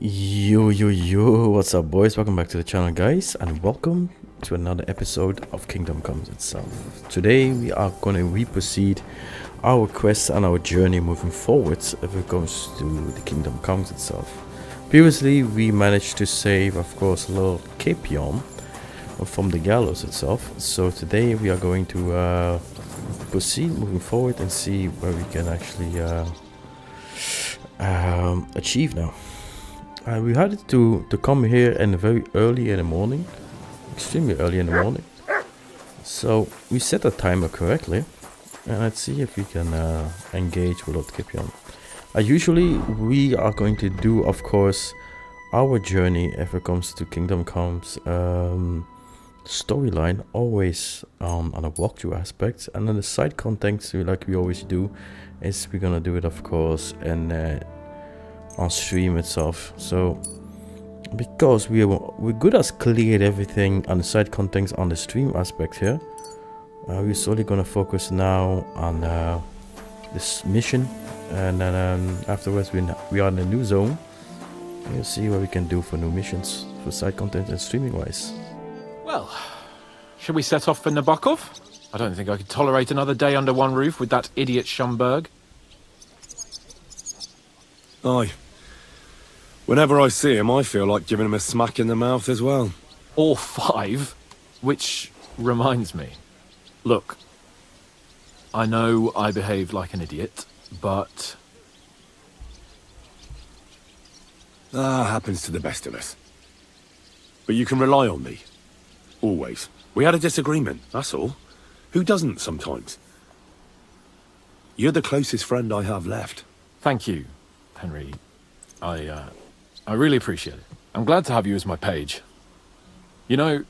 Yo, what's up boys? Welcome back to the channel guys, and welcome to another episode of Kingdom Comes itself. Today we are going to re-proceed our quest and our journey moving forwards if it comes to the Kingdom Comes itself. Previously we managed to save, of course, a little Capion from the gallows itself. So today we are going to proceed moving forward and see where we can actually achieve now. We had to come here in very early in the morning, extremely early in the morning. So we set the timer correctly, and let's see if we can engage with Lord Capion. Usually we are going to do, of course, our journey if it comes to Kingdom Comes storyline always on a walkthrough aspect, and then the side contents, like we always do, is we're gonna do it, of course, in on stream itself. So because we're good as cleared everything on the side contents on the stream aspect here, we're solely gonna focus now on this mission, and then afterwards we are in a new zone. We'll see what we can do for new missions for side content and streaming wise. Well, should we set off for Nabokov? I don't think I could tolerate another day under one roof with that idiot Schomburg. Aye. Whenever I see him, I feel like giving him a smack in the mouth as well. Or five. Which reminds me. Look, I know I behaved like an idiot, but... happens to the best of us. But you can rely on me. Always. We had a disagreement, that's all. Who doesn't sometimes? You're the closest friend I have left. Thank you, Henry. I really appreciate it. I'm glad to have you as my page. You know,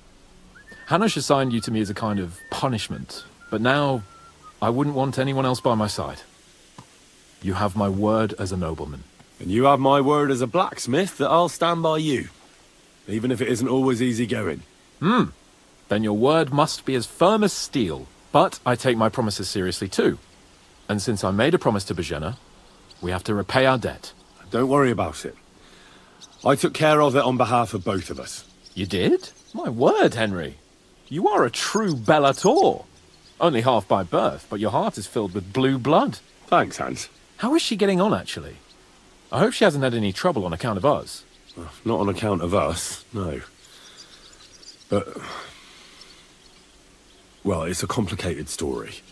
Hanush assigned you to me as a kind of punishment, but now I wouldn't want anyone else by my side. You have my word as a nobleman. And you have my word as a blacksmith that I'll stand by you. Even if it isn't always easy going. Then your word must be as firm as steel. But I take my promises seriously too. And since I made a promise to Bozhena, we have to repay our debt. Don't worry about it. I took care of it on behalf of both of us. You did? My word, Henry. You are a true Bellator. Only half by birth, but your heart is filled with blue blood. Thanks, Hans. How is she getting on, actually? I hope she hasn't had any trouble on account of us. Not on account of us, no. But... well, it's a complicated story.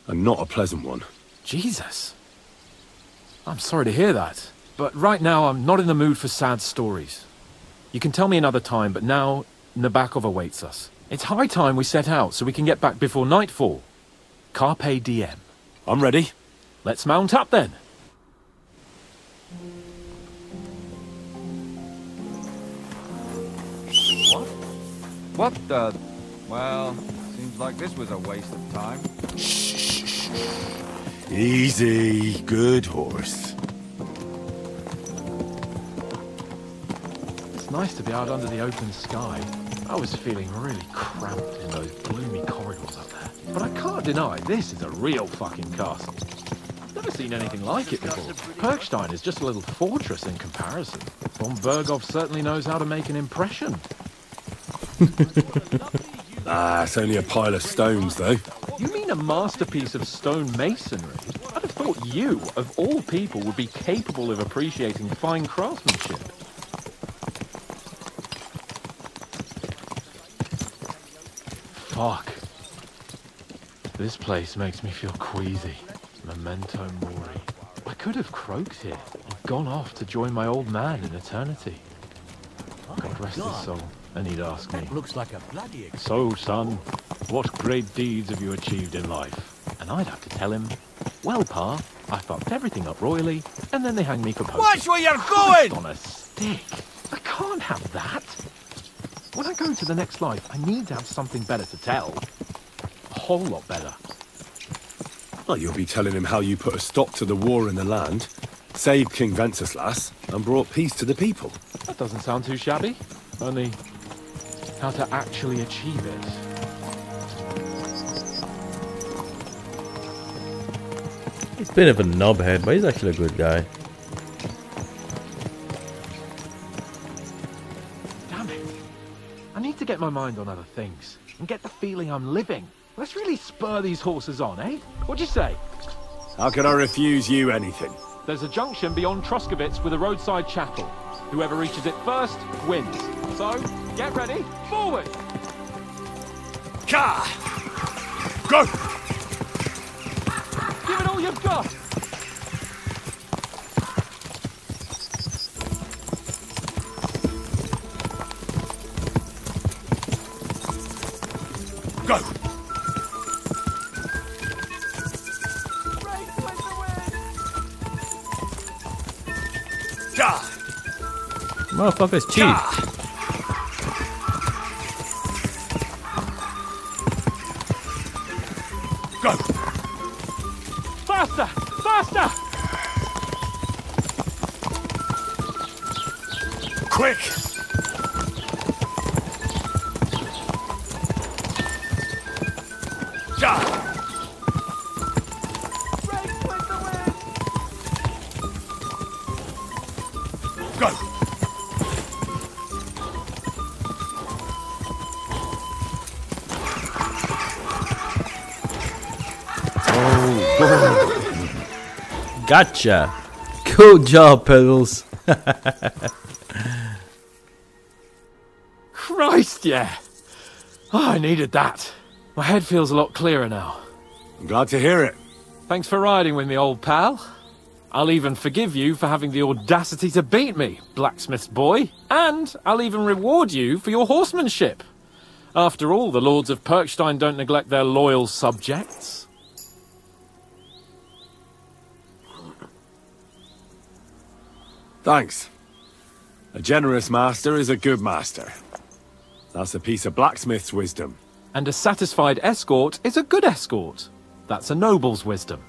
And not a pleasant one. Jesus. I'm sorry to hear that. But right now, I'm not in the mood for sad stories. You can tell me another time, but now Nabokov awaits us. It's high time we set out so we can get back before nightfall. Carpe diem. I'm ready. Let's mount up then. What the... well, seems like this was a waste of time. Shh. Easy. Good horse. It's nice to be out under the open sky. I was feeling really cramped in those gloomy corridors up there. But I can't deny, this is a real fucking castle. Never seen anything like it before. Perkstein is just a little fortress in comparison. Von Berghoff certainly knows how to make an impression. It's only a pile of stones, though. You mean a masterpiece of stone masonry? I'd have thought you, of all people, would be capable of appreciating fine craftsmanship. Fuck. This place makes me feel queasy. Memento mori. I could have croaked here and gone off to join my old man in eternity. God rest his soul. And he'd ask me, looks like a bloody... "So, son, what great deeds have you achieved in life?" And I'd have to tell him, "Well, Pa, I fucked everything up royally, and then they hanged me for poaching." Watch where you're going! On a stick. I can't have that. When I go into the next life, I need to have something better to tell. A whole lot better. Well, you'll be telling him how you put a stop to the war in the land, saved King Venceslas, and brought peace to the people. That doesn't sound too shabby. Only, how to actually achieve it. He's a bit of a knobhead, but he's actually a good guy. my mind on other things and get the feeling I'm living. Let's really spur these horses on, eh? What'd you say? How can I refuse you anything? There's a junction beyond Troskovitz with a roadside chapel. Whoever reaches it first wins. So, get ready, forward! Ka! Go! Give it all you've got! Go! Ka! Motherfuckers cheat. Go! Faster! Faster! Quick! Ja! Race with the wind! Go! Gotcha. Good job, Pedals. Christ, yeah! Oh, I needed that. My head feels a lot clearer now. I'm glad to hear it. Thanks for riding with me, old pal. I'll even forgive you for having the audacity to beat me, blacksmith's boy. And I'll even reward you for your horsemanship. After all, the lords of Perkstein don't neglect their loyal subjects. Thanks. A generous master is a good master. That's a piece of blacksmith's wisdom. And a satisfied escort is a good escort. That's a noble's wisdom.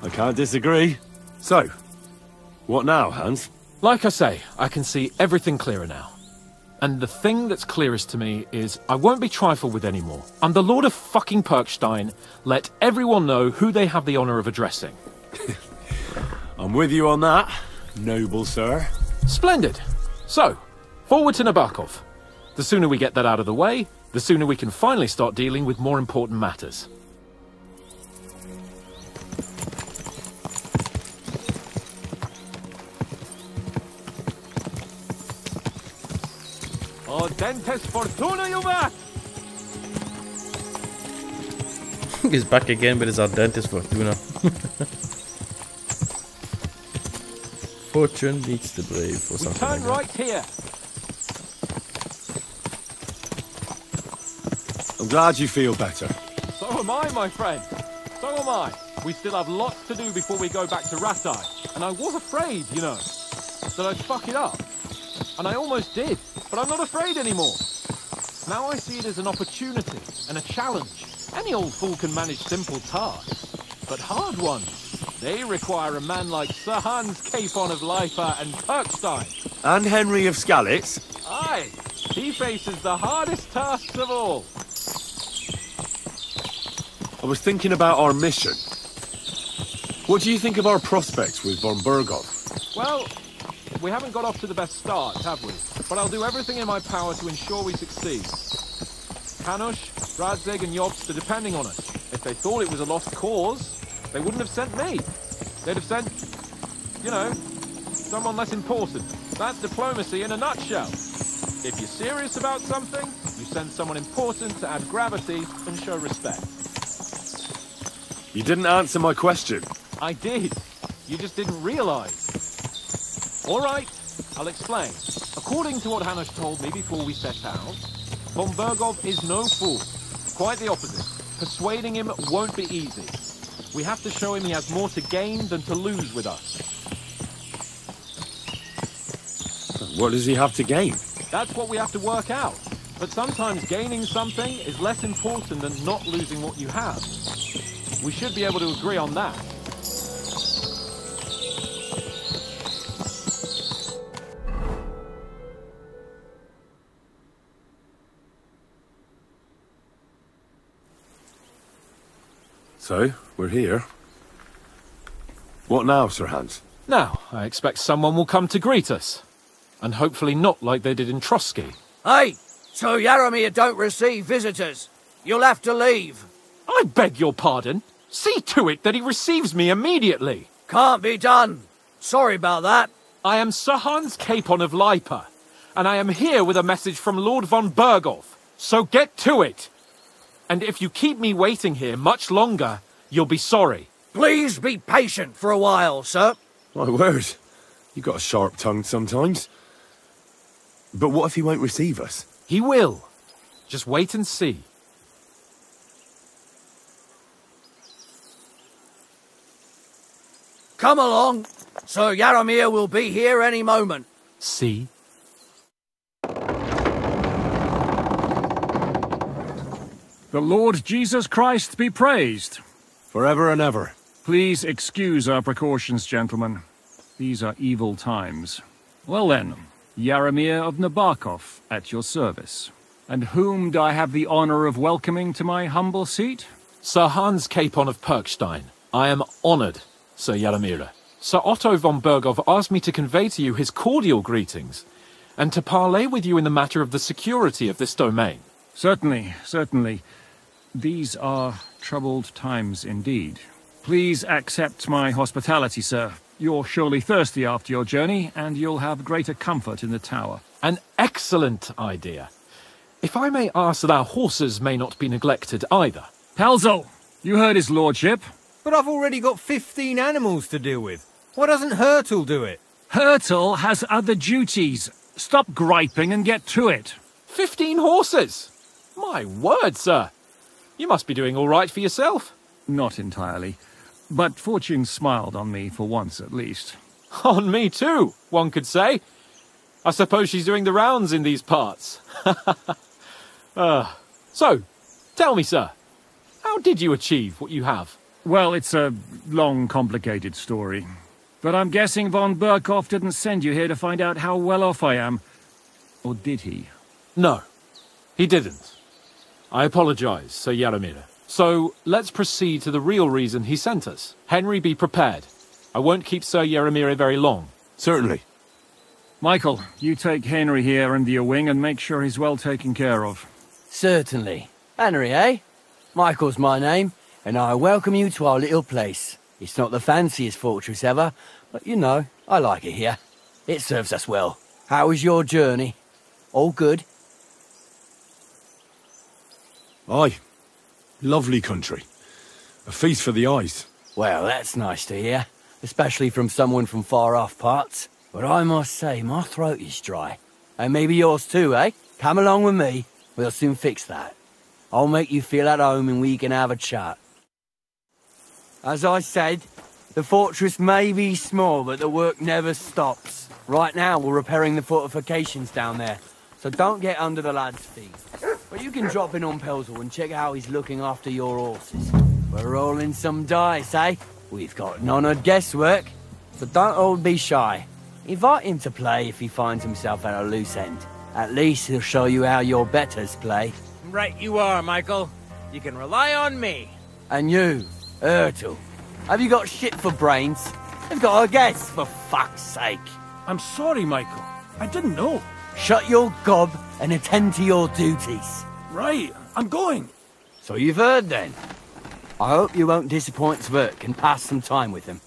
I can't disagree. So, what now, Hans? Like I say, I can see everything clearer now. And the thing that's clearest to me is I won't be trifled with anymore. I'm the Lord of fucking Perkstein. Let everyone know who they have the honor of addressing. I'm with you on that, noble sir. Splendid. So, forward to Nabokov. The sooner we get that out of the way, the sooner we can finally start dealing with more important matters. Oh, Dentes Fortuna, you back! He's back again with his Ardentis Fortuna. Fortune meets the brave, or something Turn like right here. I'm glad you feel better. So am I, my friend. So am I. We still have lots to do before we go back to Ratai. And I was afraid, you know, that I'd fuck it up. And I almost did, but I'm not afraid anymore. Now I see it as an opportunity and a challenge. Any old fool can manage simple tasks, but hard ones, they require a man like Sir Hans Capon of Leipa and Perkstein. And Henry of Skalitz? Aye, he faces the hardest tasks of all. I was thinking about our mission. What do you think of our prospects with von Berghoff? Well, we haven't got off to the best start, have we? But I'll do everything in my power to ensure we succeed. Hanush, Radzig and Jobst are depending on us. If they thought it was a lost cause, they wouldn't have sent me. They'd have sent, you know, someone less important. That's diplomacy in a nutshell. If you're serious about something, you send someone important to add gravity and show respect. You didn't answer my question. I did. You just didn't realize. All right, I'll explain. According to what Hanush told me before we set out, von Berghoff is no fool. Quite the opposite. Persuading him won't be easy. We have to show him he has more to gain than to lose with us. What does he have to gain? That's what we have to work out. But sometimes gaining something is less important than not losing what you have. We should be able to agree on that. So, we're here. What now, Sir Hans? Now, I expect someone will come to greet us. And hopefully not like they did in Trotsky. Hey, So Yaramir don't receive visitors. You'll have to leave. I beg your pardon. See to it that he receives me immediately. Can't be done. Sorry about that. I am Sir Hans Capon of Lipa, and I am here with a message from Lord von Berghoff. So get to it. And if you keep me waiting here much longer, you'll be sorry. Please be patient for a while, sir. My word. You got a sharp tongue sometimes. But what if he won't receive us? He will. Just wait and see. Come along. Sir Yaramir will be here any moment. See? The Lord Jesus Christ be praised. Forever and ever. Please excuse our precautions, gentlemen. These are evil times. Well then, Yaramir of Nabokov at your service. And whom do I have the honor of welcoming to my humble seat? Sir Hans Capon of Perkstein. I am honored, Sir Yaramir. Sir Otto von Berghoff asked me to convey to you his cordial greetings, and to parley with you in the matter of the security of this domain. Certainly, certainly. These are troubled times indeed. Please accept my hospitality, sir. You're surely thirsty after your journey, and you'll have greater comfort in the tower. An excellent idea. If I may ask that our horses may not be neglected either. Pelzel, you heard his lordship. But I've already got 15 animals to deal with. Why doesn't Hurtle do it? Hurtle has other duties. Stop griping and get to it. 15 horses! My word, sir. You must be doing all right for yourself. Not entirely. But fortune smiled on me for once at least. On me too, one could say. I suppose she's doing the rounds in these parts. So, tell me, sir, how did you achieve what you have? Well, it's a long, complicated story. But I'm guessing von Berghoff didn't send you here to find out how well off I am. Or did he? No, he didn't. I apologize, Sir Yaramir. So, let's proceed to the real reason he sent us. Henry, be prepared. I won't keep Sir Yaramir very long. Certainly. Michael, you take Henry here under your wing and make sure he's well taken care of. Certainly. Henry, eh? Michael's my name, and I welcome you to our little place. It's not the fanciest fortress ever, but you know, I like it here. It serves us well. How was your journey? All good? Aye. Lovely country. A feast for the eyes. Well, that's nice to hear, especially from someone from far-off parts. But I must say, my throat is dry. And maybe yours too, eh? Come along with me. We'll soon fix that. I'll make you feel at home and we can have a chat. As I said, the fortress may be small, but the work never stops. Right now, we're repairing the fortifications down there, so don't get under the lad's feet. But you can drop in on Pelzel and check how he's looking after your horses. We're rolling some dice, eh? We've got none of guesswork, so don't all be shy. Invite him to play if he finds himself at a loose end. At least he'll show you how your betters play. Right you are, Michael. You can rely on me. And you, Ertl, have you got shit for brains? They've got a guess, for fuck's sake. I'm sorry, Michael. I didn't know. Shut your gob and attend to your duties. Right, I'm going. So you've heard then. I hope you won't disappoint Svert and pass some time with him.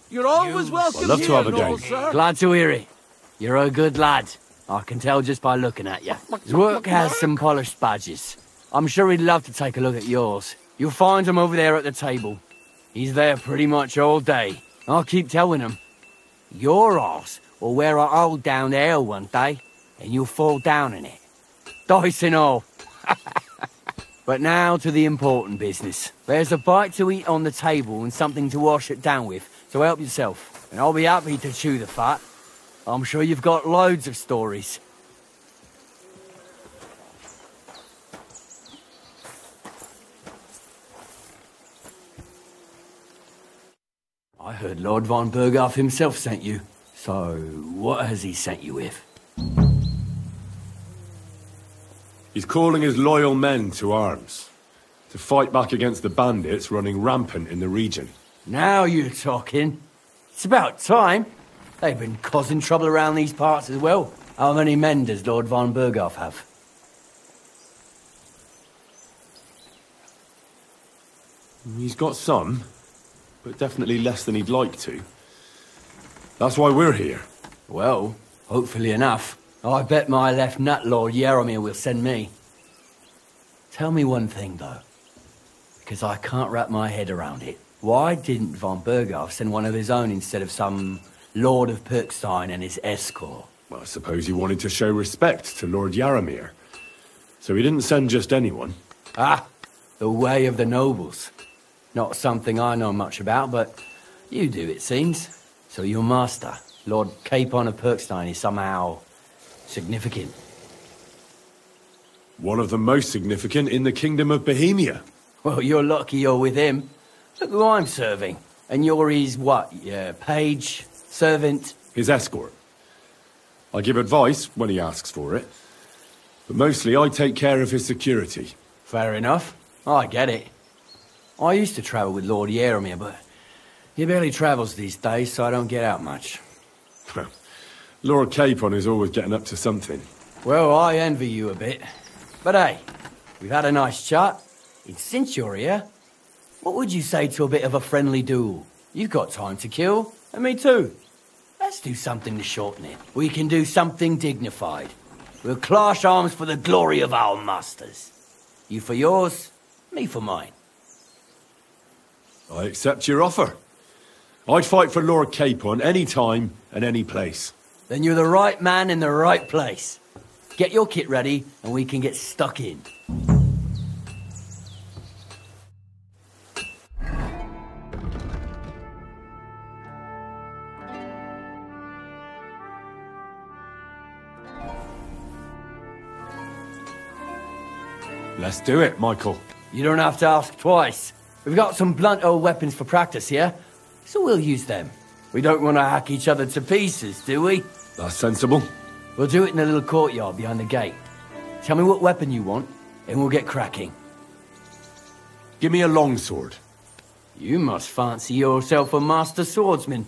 You're always welcome I'd love here, to have a noble game. sir. Glad to hear it. You're a good lad. I can tell just by looking at you. His work has some polished badges. I'm sure he'd love to take a look at yours. You'll find him over there at the table. He's there pretty much all day. I'll keep telling him. Your arse will wear a hole down there one day, and you'll fall down in it. Dice and all. But now to the important business. There's a bite to eat on the table and something to wash it down with, so help yourself. And I'll be happy to chew the fat. I'm sure you've got loads of stories. I heard Lord von Berghoff himself sent you. So, what has he sent you with? He's calling his loyal men to arms. To fight back against the bandits running rampant in the region. Now you're talking. It's about time. They've been causing trouble around these parts as well. How many men does Lord von Berghoff have? He's got some, but definitely less than he'd like to. That's why we're here. Well, hopefully enough. I bet my left nut Lord Yaramir will send me. Tell me one thing, though, because I can't wrap my head around it. Why didn't von Berghoff send one of his own instead of some Lord of Pirkstein and his escort? Well, I suppose he wanted to show respect to Lord Yaramir. So he didn't send just anyone. Ah, the way of the nobles. Not something I know much about, but you do, it seems. So your master, Lord Capon of Pirkstein, is somehow significant. One of the most significant in the Kingdom of Bohemia. Well, you're lucky you're with him. Look who I'm serving. And you're his, what, page, servant? His escort. I give advice when he asks for it. But mostly I take care of his security. Fair enough. I get it. I used to travel with Lord Yaramir, but he barely travels these days, so I don't get out much. Lord Capon is always getting up to something. Well, I envy you a bit. But hey, we've had a nice chat. And since you're here, what would you say to a bit of a friendly duel? You've got time to kill, and me too. Let's do something to shorten it. We can do something dignified. We'll clash arms for the glory of our masters. You for yours, me for mine. I accept your offer. I'd fight for Lord Capon any time and any place. Then you're the right man in the right place. Get your kit ready, and we can get stuck in. Let's do it, Michael. You don't have to ask twice. We've got some blunt old weapons for practice here, so we'll use them. We don't want to hack each other to pieces, do we? That's sensible. We'll do it in the little courtyard behind the gate. Tell me what weapon you want, and we'll get cracking. Give me a longsword. You must fancy yourself a master swordsman.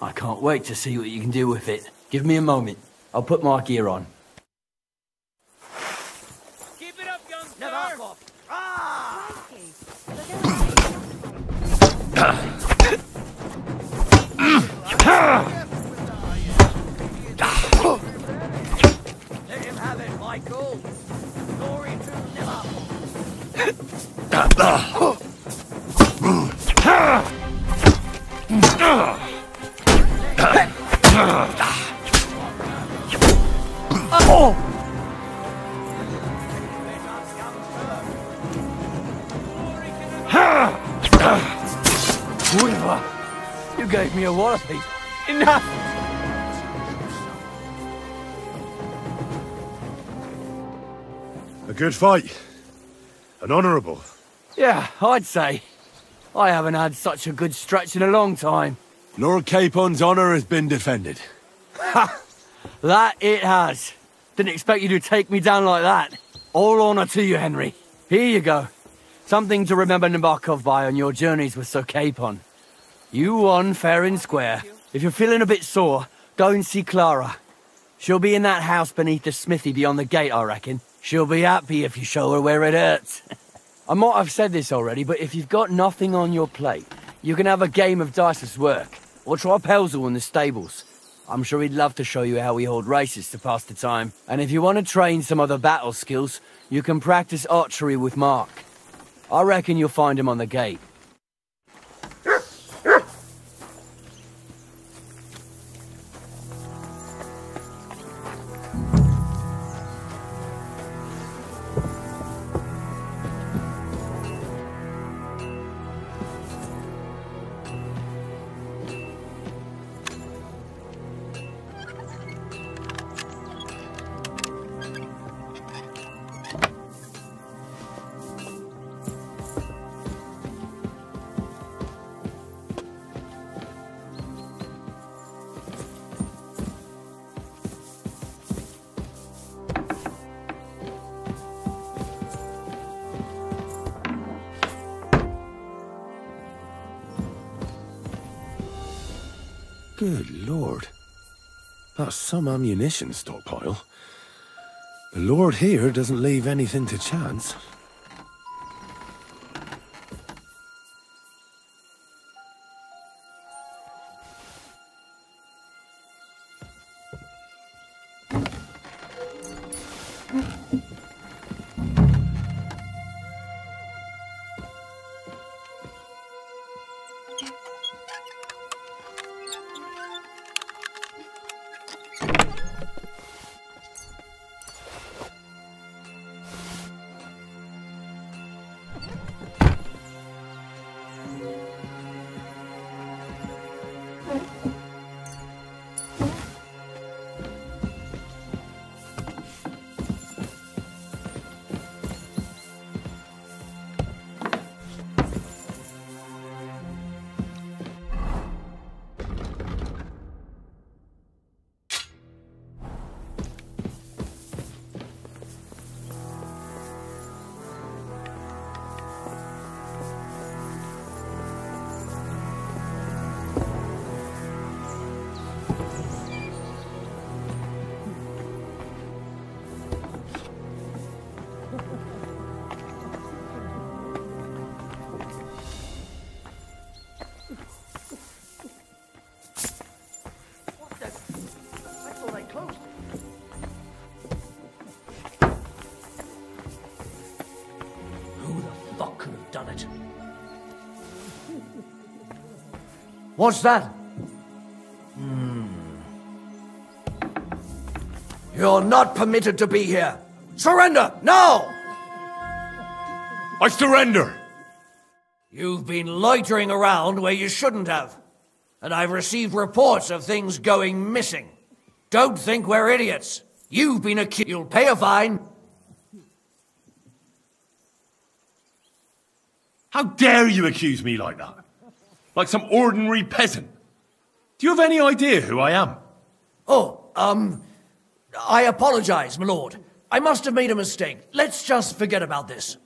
I can't wait to see what you can do with it. Give me a moment. I'll put my gear on. Keep it up, youngster! Never off! Ah! Let him have it, Michael. Glory to Liverpool. You gave me a wallopy. Enough! A good fight. An honourable. Yeah, I'd say. I haven't had such a good stretch in a long time. Lord Capon's honour has been defended. Ha! That it has. Didn't expect you to take me down like that. All honour to you, Henry. Here you go. Something to remember Nabokov by on your journeys with Sir Capon. You won fair and square. If you're feeling a bit sore, go and see Clara. She'll be in that house beneath the smithy beyond the gate, I reckon. She'll be happy if you show her where it hurts. I might have said this already, but if you've got nothing on your plate, you can have a game of dice's work. Or try Pelzel in the stables. I'm sure he'd love to show you how we hold races to pass the time. And if you want to train some other battle skills, you can practice archery with Mark. I reckon you'll find him on the gate. Good lord. That's some ammunition stockpile. The lord here doesn't leave anything to chance. What's that? You're not permitted to be here. Surrender, now! I surrender! You've been loitering around where you shouldn't have. And I've received reports of things going missing. Don't think we're idiots. You've been accused. You'll pay a fine. How dare you accuse me like that? Like some ordinary peasant. Do you have any idea who I am? I apologize, my lord. I must have made a mistake. Let's just forget about this.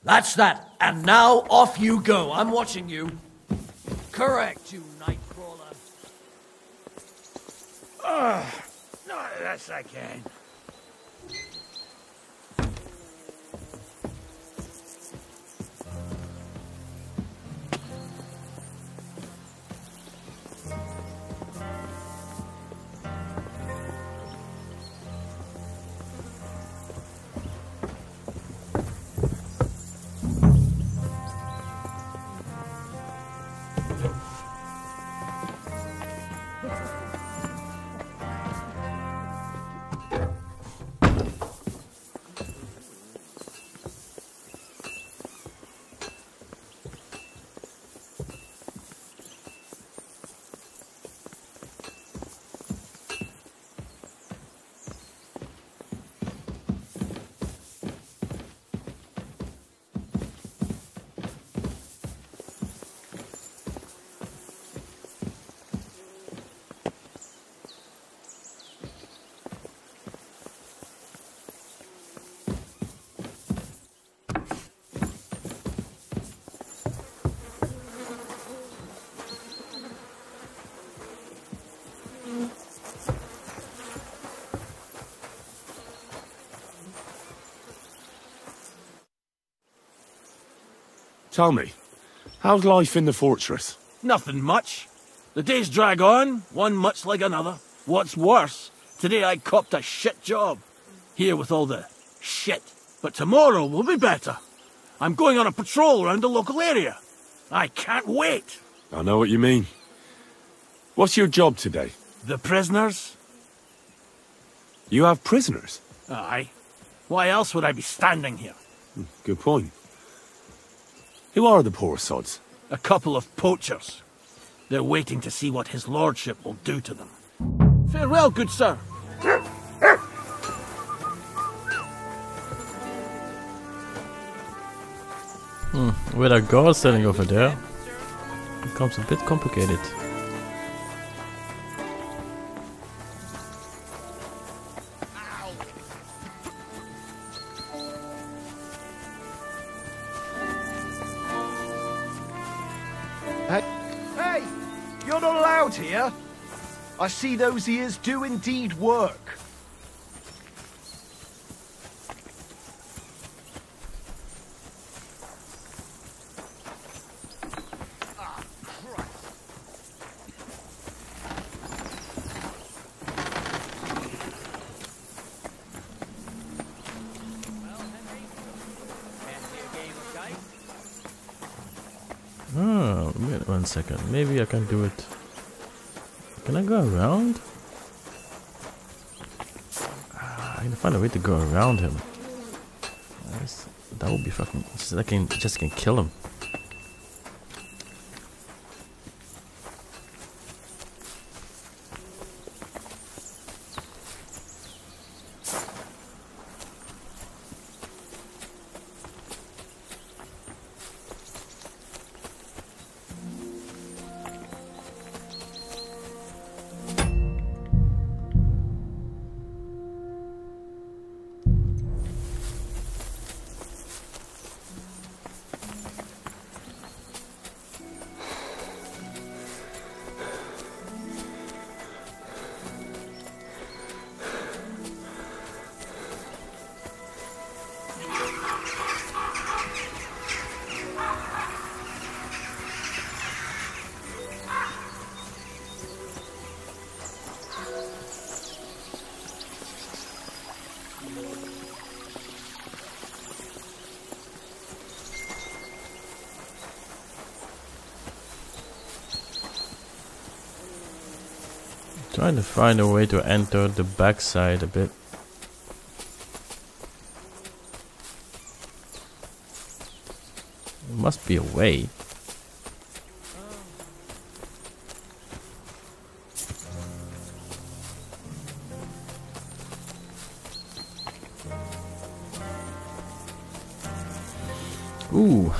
That's that. And now off you go. I'm watching you. Correct, you nightcrawler. No, that's I can. Tell me, how's life in the fortress? Nothing much. The days drag on, one much like another. What's worse, today I copped a shit job. Here with all the shit. But tomorrow will be better. I'm going on a patrol around the local area. I can't wait. I know what you mean. What's your job today? The prisoners? You have prisoners? Aye. Why else would I be standing here? Good point. Who are the poor sods? A couple of poachers. They're waiting to see what his lordship will do to them. Farewell, good sir. With our guard standing over there, it becomes a bit complicated. Hey! You're not allowed here! I see those ears do indeed work. Oh, wait 1 second. Maybe I can do it. Can I go around? I can find a way to go around him. That would be fucking. I can just kill him. Trying to find a way to enter the backside a bit. There must be a way. Ooh.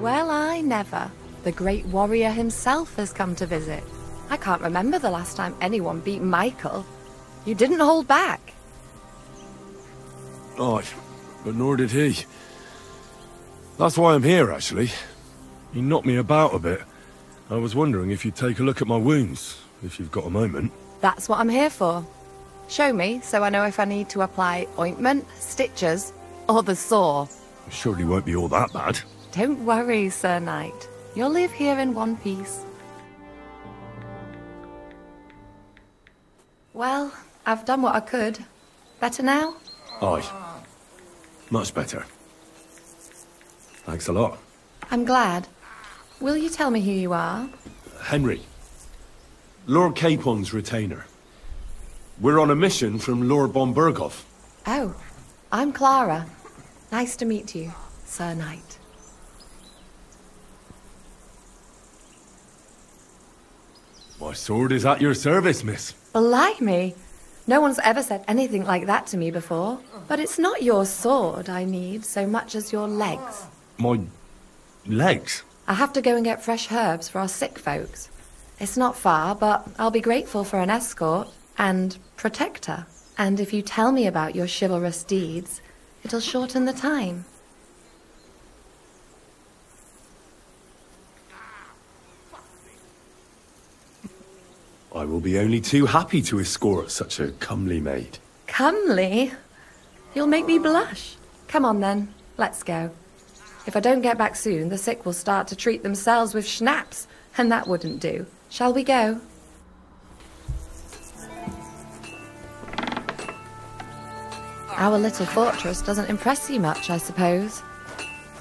Well, I never. The great warrior himself has come to visit. I can't remember the last time anyone beat Michael. You didn't hold back. Oh, but nor did he. That's why I'm here, actually. He knocked me about a bit. I was wondering if you'd take a look at my wounds, if you've got a moment. That's what I'm here for. Show me, so I know if I need to apply ointment, stitches, or the saw. Surely won't be all that bad. Don't worry, Sir Knight. You'll live here in one piece. Well, I've done what I could. Better now? Aye. Much better. Thanks a lot. I'm glad. Will you tell me who you are? Henry. Lord Capon's retainer. We're on a mission from Lord Bombergoff. Oh, I'm Clara. Nice to meet you, Sir Knight. My sword is at your service, miss. Blimey! No one's ever said anything like that to me before. But it's not your sword I need so much as your legs. My legs? I have to go and get fresh herbs for our sick folks. It's not far, but I'll be grateful for an escort and protector. And if you tell me about your chivalrous deeds, it'll shorten the time. I will be only too happy to escort such a comely maid. Comely? You'll make me blush. Come on then, let's go. If I don't get back soon, the sick will start to treat themselves with schnapps, and that wouldn't do. Shall we go? Our little fortress doesn't impress you much, I suppose.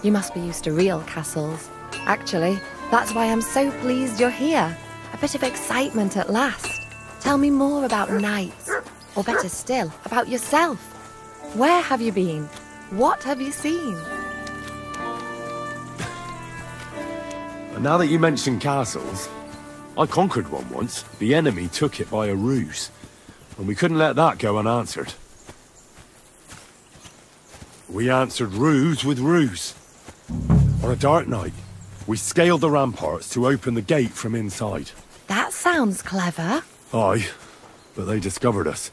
You must be used to real castles. Actually, that's why I'm so pleased you're here. A bit of excitement at last. Tell me more about knights. Or better still, about yourself. Where have you been? What have you seen? Now that you mention castles, I conquered one once. The enemy took it by a ruse. And we couldn't let that go unanswered. We answered ruse with ruse. On a dark night, we scaled the ramparts to open the gate from inside. That sounds clever. Aye, but they discovered us.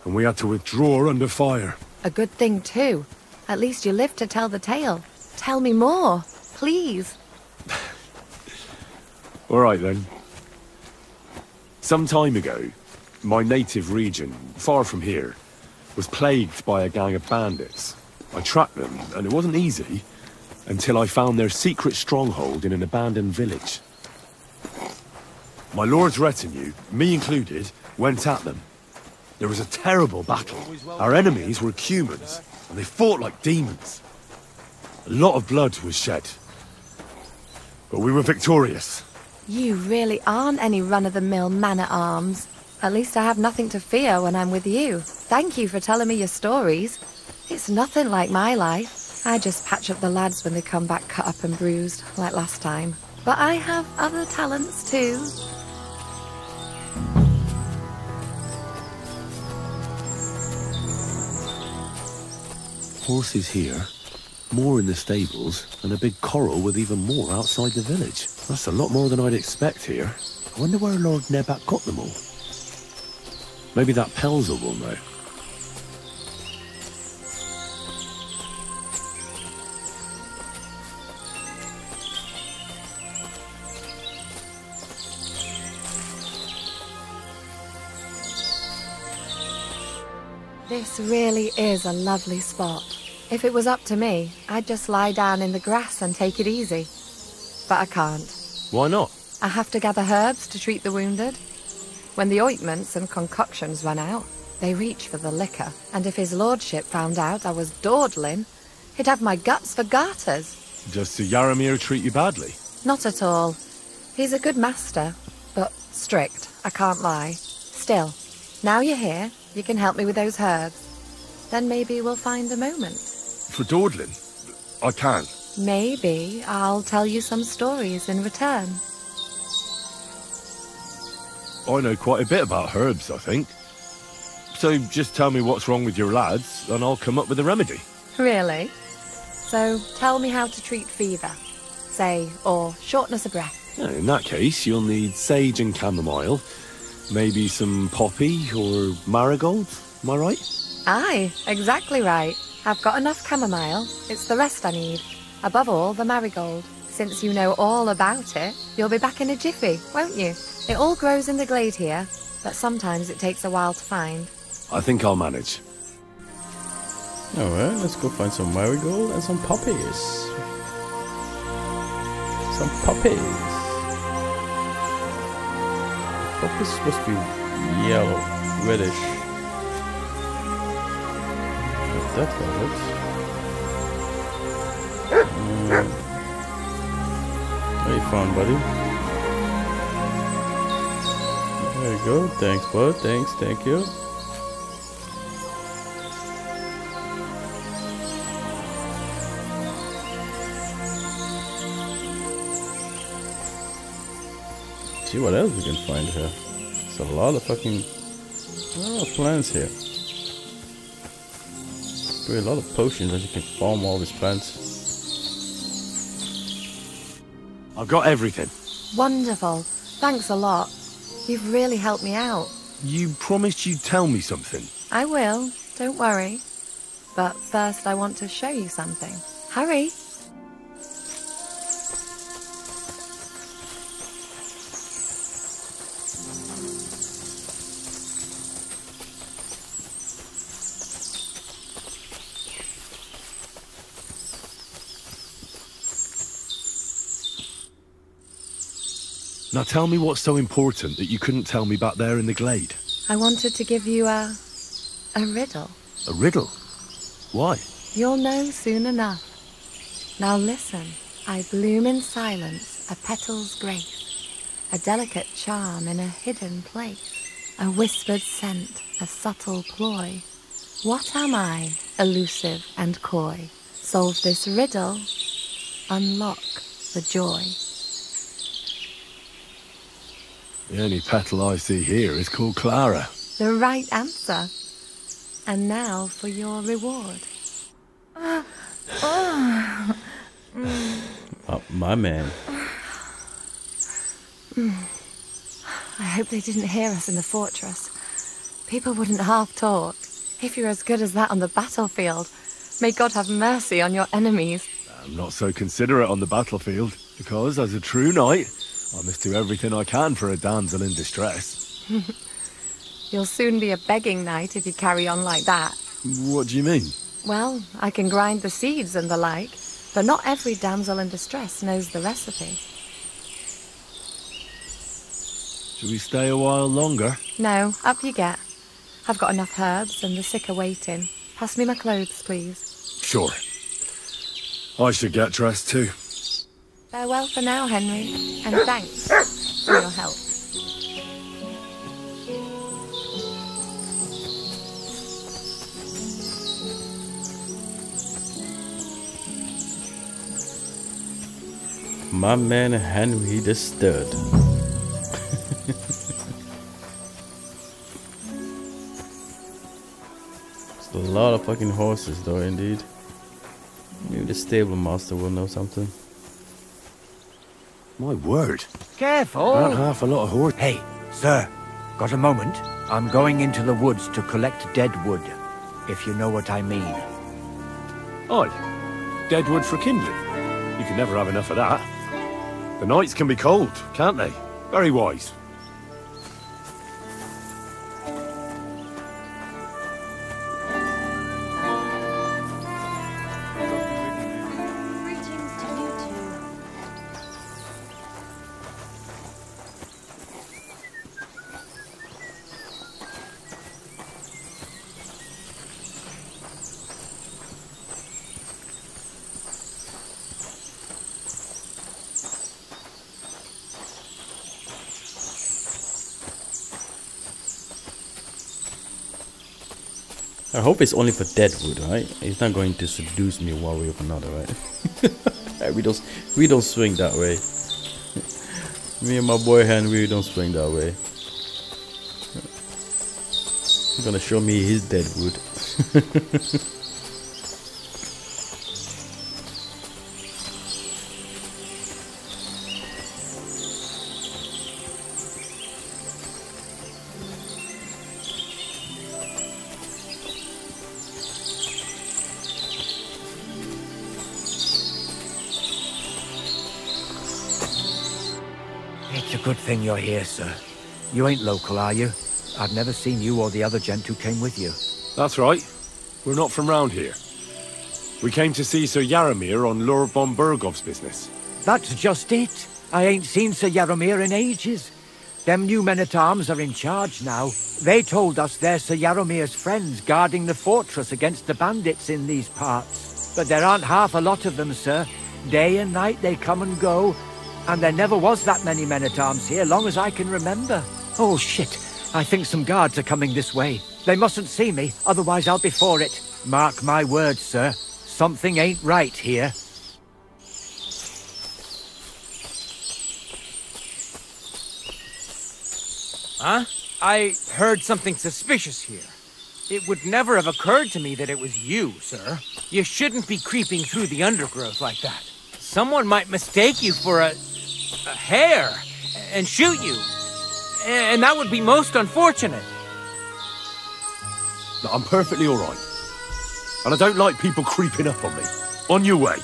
And we had to withdraw under fire. A good thing too. At least you lived to tell the tale. Tell me more, please. All right then. Some time ago, My native region, far from here, was plagued by a gang of bandits. I tracked them, and it wasn't easy, until I found their secret stronghold in an abandoned village. My lord's retinue, me included, went at them. There was a terrible battle. Our enemies were Cumans, and they fought like demons. A lot of blood was shed. But we were victorious. You really aren't any run-of-the-mill man-at-arms. At least I have nothing to fear when I'm with you. Thank you for telling me your stories. It's nothing like my life. I just patch up the lads when they come back cut up and bruised, like last time. But I have other talents too. Horses here, more in the stables, and a big corral with even more outside the village. That's a lot more than I'd expect here. I wonder where Lord Nebat got them all. Maybe that Pelzer will know. This really is a lovely spot. If it was up to me, I'd just lie down in the grass and take it easy. But I can't. Why not? I have to gather herbs to treat the wounded. When the ointments and concoctions run out, they reach for the liquor. And if his lordship found out I was dawdling, he'd have my guts for garters. Does Sir Yaramir treat you badly? Not at all. He's a good master, but strict, I can't lie. Still, now you're here, you can help me with those herbs. Then maybe we'll find a moment. For dawdling? I can. Maybe I'll tell you some stories in return. I know quite a bit about herbs, I think. So just tell me what's wrong with your lads, and I'll come up with a remedy. Really? So tell me how to treat fever, say, or shortness of breath. In that case, you'll need sage and chamomile, maybe some poppy or marigold, am I right? Aye, exactly right. I've got enough chamomile, it's the rest I need. Above all, the marigold. Since you know all about it, you'll be back in a jiffy, won't you? It all grows in the glade here, but sometimes it takes a while to find. I think I'll manage. Alright, let's go find some marigold and some poppies. Some poppies. Poppies are supposed to be yellow, reddish. But that helps. How you found, buddy? There you go. Thanks, bud. Thanks. Thank you. See what else we can find here. There's a lot of plants here. Probably a lot of potions that you can farm all these plants. I've got everything. Wonderful. Thanks a lot. You've really helped me out. You promised you'd tell me something. I will. Don't worry. But first I want to show you something. Hurry. Now tell me what's so important that you couldn't tell me back there in the glade. I wanted to give you a riddle. A riddle? Why? You'll know soon enough. Now listen. I bloom in silence, a petal's grace, a delicate charm in a hidden place, a whispered scent, a subtle ploy. What am I, elusive and coy? Solve this riddle, unlock the joy. The only petal I see here is called Clara. The right answer. And now for your reward. Oh, my man. I hope they didn't hear us in the fortress. People wouldn't half talk. If you're as good as that on the battlefield, may God have mercy on your enemies. I'm not so considerate on the battlefield, because as a true knight, I must do everything I can for a damsel in distress. You'll soon be a begging knight if you carry on like that. What do you mean? Well, I can grind the seeds and the like, but not every damsel in distress knows the recipe. Should we stay a while longer? No, up you get. I've got enough herbs and the sick are waiting. Pass me my clothes, please. Sure. I should get dressed too. Farewell for now, Henry, and thanks for your help. My man Henry the Stud. It's a lot of fucking horses though, indeed. Maybe the stable master will know something. My word. Careful! Not half a lot of horse. Hey, sir, got a moment? I'm going into the woods to collect dead wood, if you know what I mean. Aye. Dead wood for kindling. You can never have enough of that. The nights can be cold, can't they? Very wise. I hope it's only for deadwood, right? He's not going to seduce me one way or another, right? we don't swing that way. Me and my boy Henry don't swing that way. He's gonna show me his deadwood. It's a good thing you're here, sir. You ain't local, are you? I've never seen you or the other gent who came with you. That's right. We're not from round here. We came to see Sir Yaramir on Lord von Bergov's business. That's just it. I ain't seen Sir Yaramir in ages. Them new men-at-arms are in charge now. They told us they're Sir Yaramir's friends guarding the fortress against the bandits in these parts. But there aren't half a lot of them, sir. Day and night they come and go. And there never was that many men-at-arms here, long as I can remember. Oh, shit. I think some guards are coming this way. They mustn't see me, otherwise I'll be for it. Mark my words, sir. Something ain't right here. Huh? I heard something suspicious here. It would never have occurred to me that it was you, sir. You shouldn't be creeping through the undergrowth like that. Someone might mistake you for a hare and shoot you. And that would be most unfortunate. I'm perfectly alright. And I don't like people creeping up on me. On your way.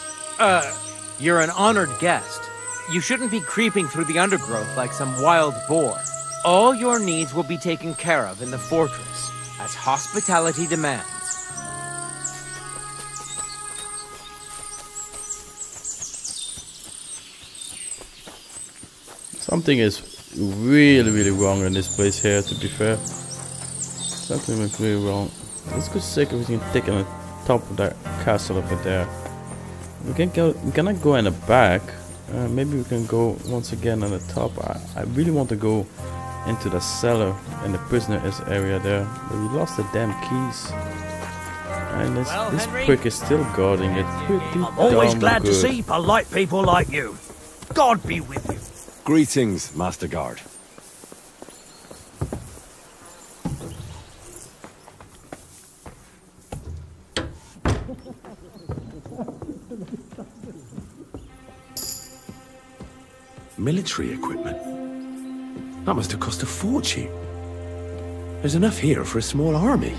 You're an honored guest. You shouldn't be creeping through the undergrowth like some wild boar. All your needs will be taken care of in the fortress, as hospitality demands. Something is really wrong in this place here, to be fair. Something is really wrong. Let's go check if we can take on the top of that castle over there. We cannot go in the back. Maybe we can go once again on the top. I really want to go into the cellar in the prisoners area there, but we lost the damn keys. And this prick is still guarding it pretty Always damn glad good. to see polite people like you. God be with you. Greetings, Master Guard. Military equipment? That must have cost a fortune. There's enough here for a small army.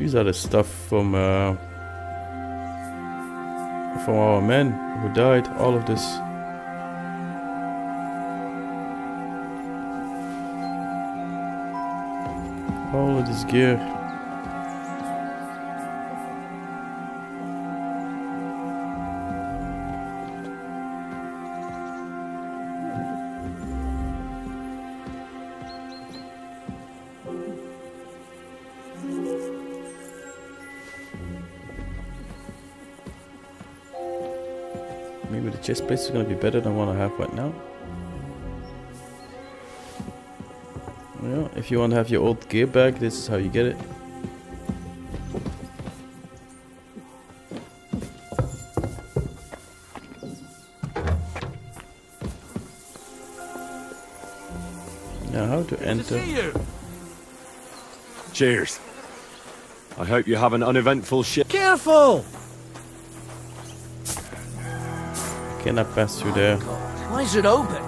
These are the stuff from our men who died. All of this. All of this gear. Maybe the chest plate is gonna be better than what I have right now. Yeah, if you want to have your old gear back, this is how you get it. Now how to enter. Cheers. I hope you have an uneventful ship. Careful! Can I pass through there? Why is it open?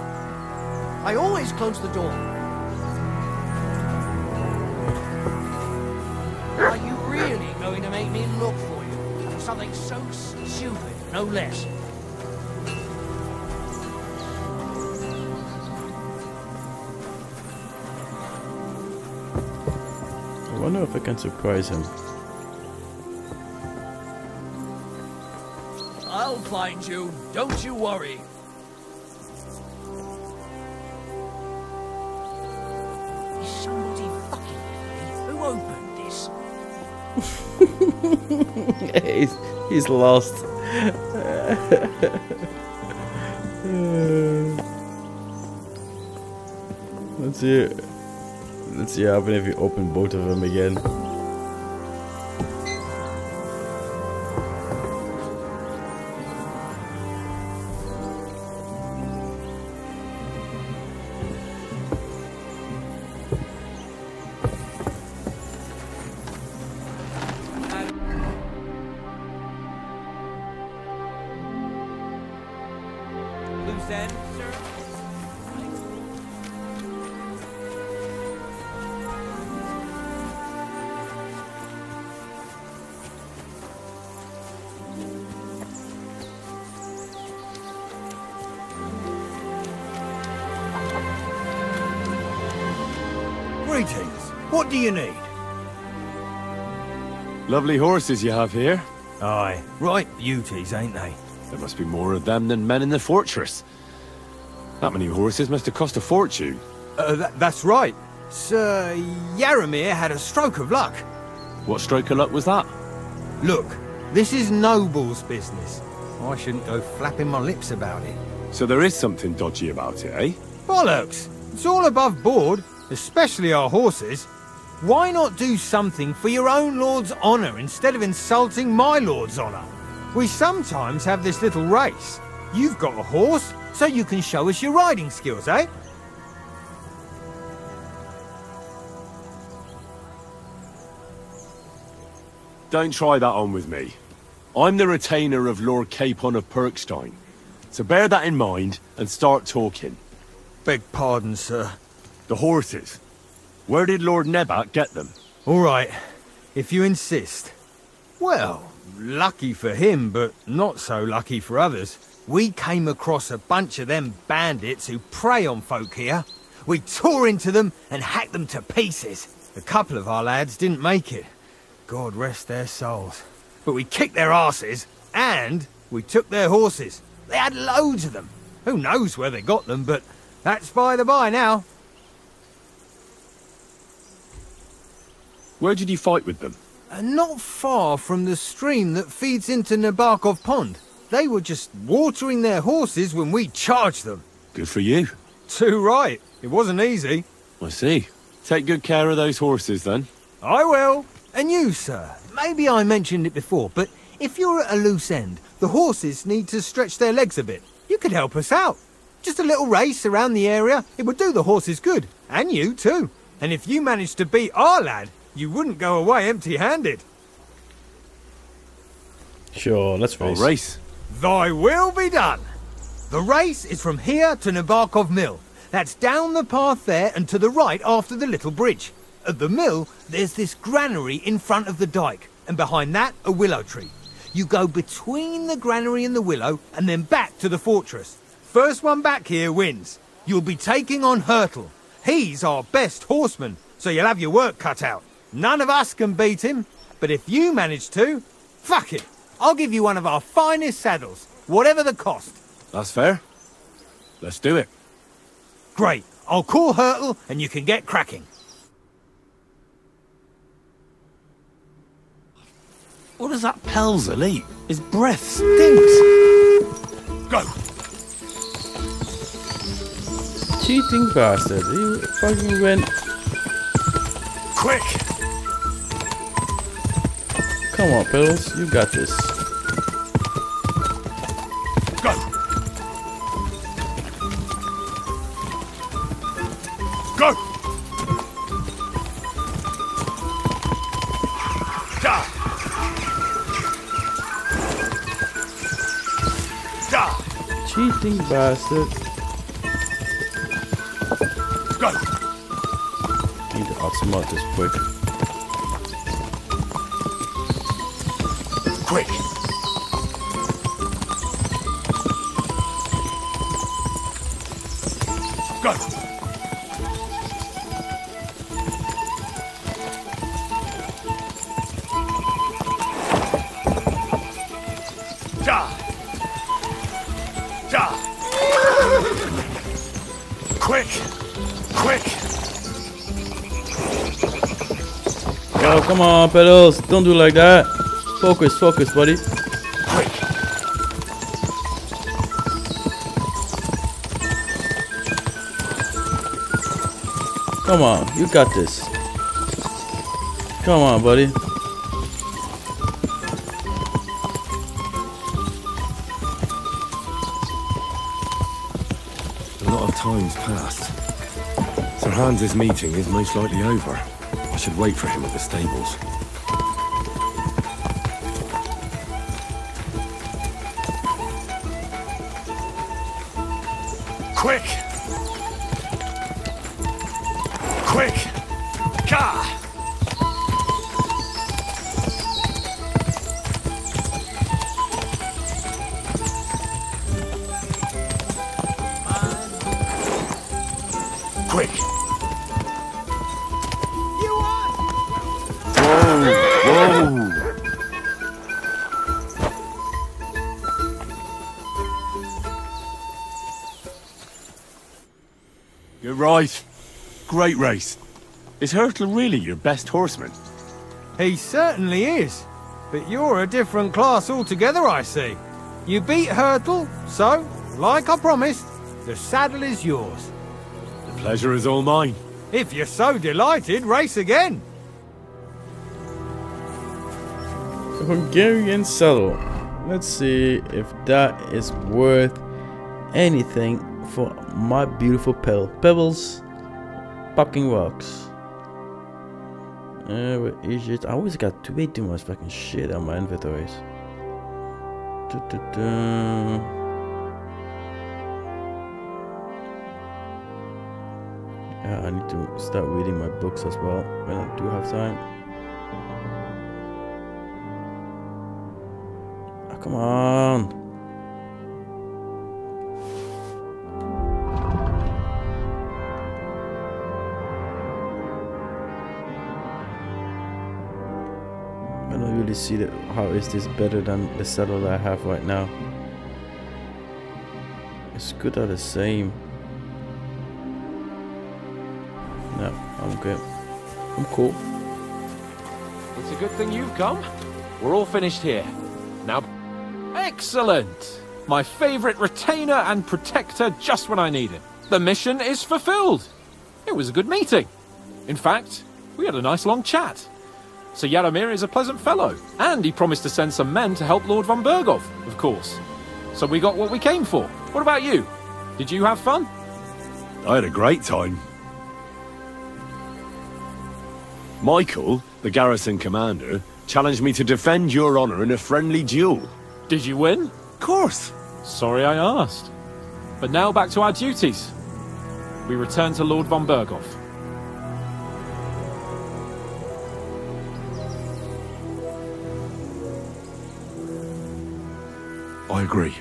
I always close the door. Are you really going to make me look for you? Something so stupid, no less. I wonder if I can surprise him. I'll find you, don't you worry. Is somebody fucking with me? Who opened this? he's lost. Let's see. Let's see how if you open both of them again. Loose end, sir? Greetings. What do you need? Lovely horses you have here. Aye, right beauties, ain't they? There must be more of them than men in the fortress. That many horses must have cost a fortune. That's right. Sir Yaramir had a stroke of luck. What stroke of luck was that? Look, this is Noble's business. I shouldn't go flapping my lips about it. So there is something dodgy about it, eh? Bollocks! It's all above board, especially our horses. Why not do something for your own lord's honour instead of insulting my lord's honour? We sometimes have this little race. You've got a horse, so you can show us your riding skills, eh? Don't try that on with me. I'm the retainer of Lord Capon of Perkstein. So bear that in mind and start talking. Beg pardon, sir. The horses. Where did Lord Nebat get them? All right, if you insist. Well, lucky for him, but not so lucky for others. We came across a bunch of them bandits who prey on folk here. We tore into them and hacked them to pieces. A couple of our lads didn't make it. God rest their souls. But we kicked their asses, and we took their horses. They had loads of them. Who knows where they got them, but that's by the by now. Where did you fight with them? Not far from the stream that feeds into Nabarkov Pond. They were just watering their horses when we charged them. Good for you. Too right. It wasn't easy. I see. Take good care of those horses, then. I will. And you, sir. Maybe I mentioned it before, but if you're at a loose end, the horses need to stretch their legs a bit. You could help us out. Just a little race around the area. It would do the horses good. And you, too. And if you managed to beat our lad, you wouldn't go away empty-handed. Sure, let's race. I'll race. Thy will be done. The race is from here to Nabarkov Mill. That's down the path there and to the right after the little bridge. At the mill, there's this granary in front of the dyke, and behind that, a willow tree. You go between the granary and the willow, and then back to the fortress. First one back here wins. You'll be taking on Hurtle. He's our best horseman, so you'll have your work cut out. None of us can beat him, but if you manage to, fuck it. I'll give you one of our finest saddles, whatever the cost. That's fair. Let's do it. Great. I'll call Hurtle, and you can get cracking. What does that Pelzer eat? His breath stinks. Go! Cheating bastard. You fucking went. Quick! Come on, Pills. You got this. Go! Go! Da! Da! Cheating bastard. Go! Need to outsmart this quick. Quick! Go! Da! Da! Quick! Quick! Yo, come on, Pedals. Don't do like that. Focus, focus, buddy. Quick! Come on, you got this. Come on, buddy. A lot of time's passed. Sir Hans's meeting is most likely over. I should wait for him at the stables. Quick! Quick! Ka! Quick! Whoa! You're right. Great race. Is Hurtle really your best horseman? He certainly is. But you're a different class altogether, I see. You beat Hurtle, so, like I promised, the saddle is yours. The pleasure is all mine. If you're so delighted, race again. The Hungarian saddle. Let's see if that is worth anything for my beautiful Pebbles. Fucking rocks. Where is it? I always got way too much fucking shit on my inventories. Yeah, I need to start reading my books as well when I do have time. Oh, come on. I don't really see that. How is this better than the saddle that I have right now? It's good or the same. No, I'm good. I'm cool. It's a good thing you've come. We're all finished here. Now, excellent! My favorite retainer and protector just when I need him. The mission is fulfilled. It was a good meeting. In fact, we had a nice long chat. Sir Jaromir is a pleasant fellow, and he promised to send some men to help Lord von Berghoff, of course. So we got what we came for. What about you? Did you have fun? I had a great time. Michael, the garrison commander, challenged me to defend your honor in a friendly duel. Did you win? Of course. Sorry I asked. But now back to our duties. We return to Lord von Berghoff. I agree.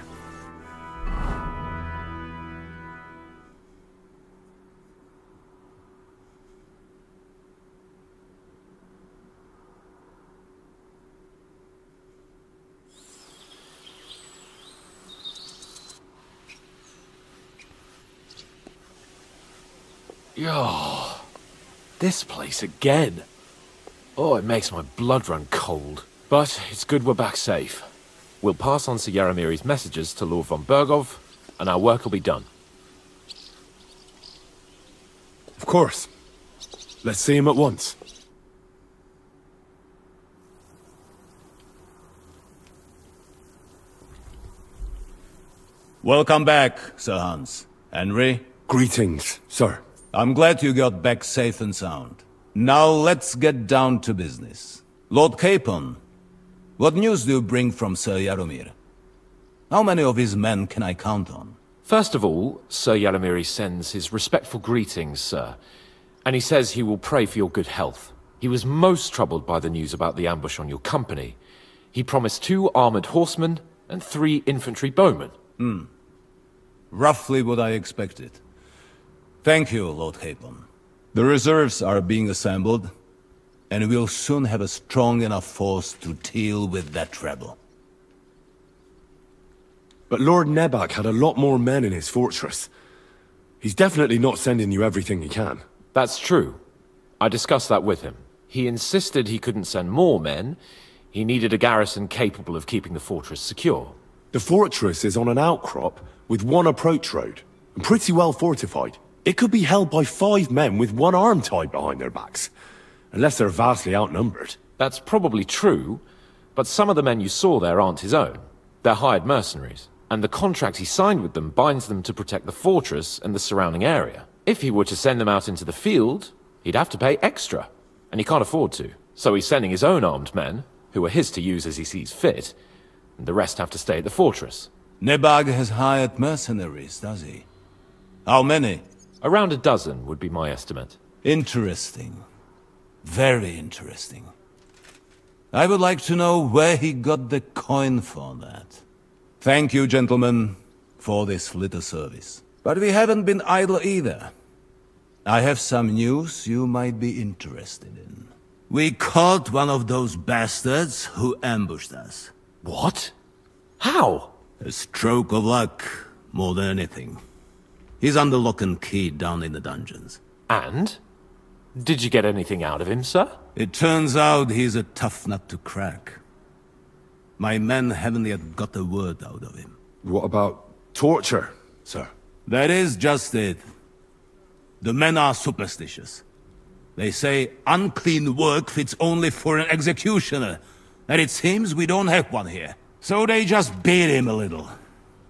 Yo, this place again. Oh, it makes my blood run cold. But it's good we're back safe. We'll pass on Sir Yaramiri's messages to Lord von Bergov, and our work will be done. Of course. Let's see him at once. Welcome back, Sir Hans. Henry? Greetings, sir. I'm glad you got back safe and sound. Now let's get down to business. Lord Capon, what news do you bring from Sir Yaromir? How many of his men can I count on? First of all, Sir Yaramiri sends his respectful greetings, sir. And he says he will pray for your good health. He was most troubled by the news about the ambush on your company. He promised 2 armored horsemen and 3 infantry bowmen. Roughly what I expected. Thank you, Lord Capon. The reserves are being assembled, and we'll soon have a strong enough force to deal with that treble. But Lord Nebak had a lot more men in his fortress. He's definitely not sending you everything he can. That's true. I discussed that with him. He insisted he couldn't send more men. He needed a garrison capable of keeping the fortress secure. The fortress is on an outcrop with 1 approach road, and pretty well fortified. It could be held by 5 men with 1 arm tied behind their backs, unless they're vastly outnumbered. That's probably true, but some of the men you saw there aren't his own. They're hired mercenaries, and the contract he signed with them binds them to protect the fortress and the surrounding area. If he were to send them out into the field, he'd have to pay extra, and he can't afford to. So he's sending his own armed men, who are his to use as he sees fit, and the rest have to stay at the fortress. Nebag has hired mercenaries, does he? How many? Around a dozen would be my estimate. Interesting. Very interesting. I would like to know where he got the coin for that. Thank you, gentlemen, for this little service. But we haven't been idle either. I have some news you might be interested in. We caught one of those bastards who ambushed us. What? How? A stroke of luck, more than anything. He's under lock and key down in the dungeons. And? Did you get anything out of him, sir? It turns out he's a tough nut to crack. My men haven't yet got a word out of him. What about torture, sir? That is just it. The men are superstitious. They say unclean work fits only for an executioner, and it seems we don't have one here. So they just beat him a little.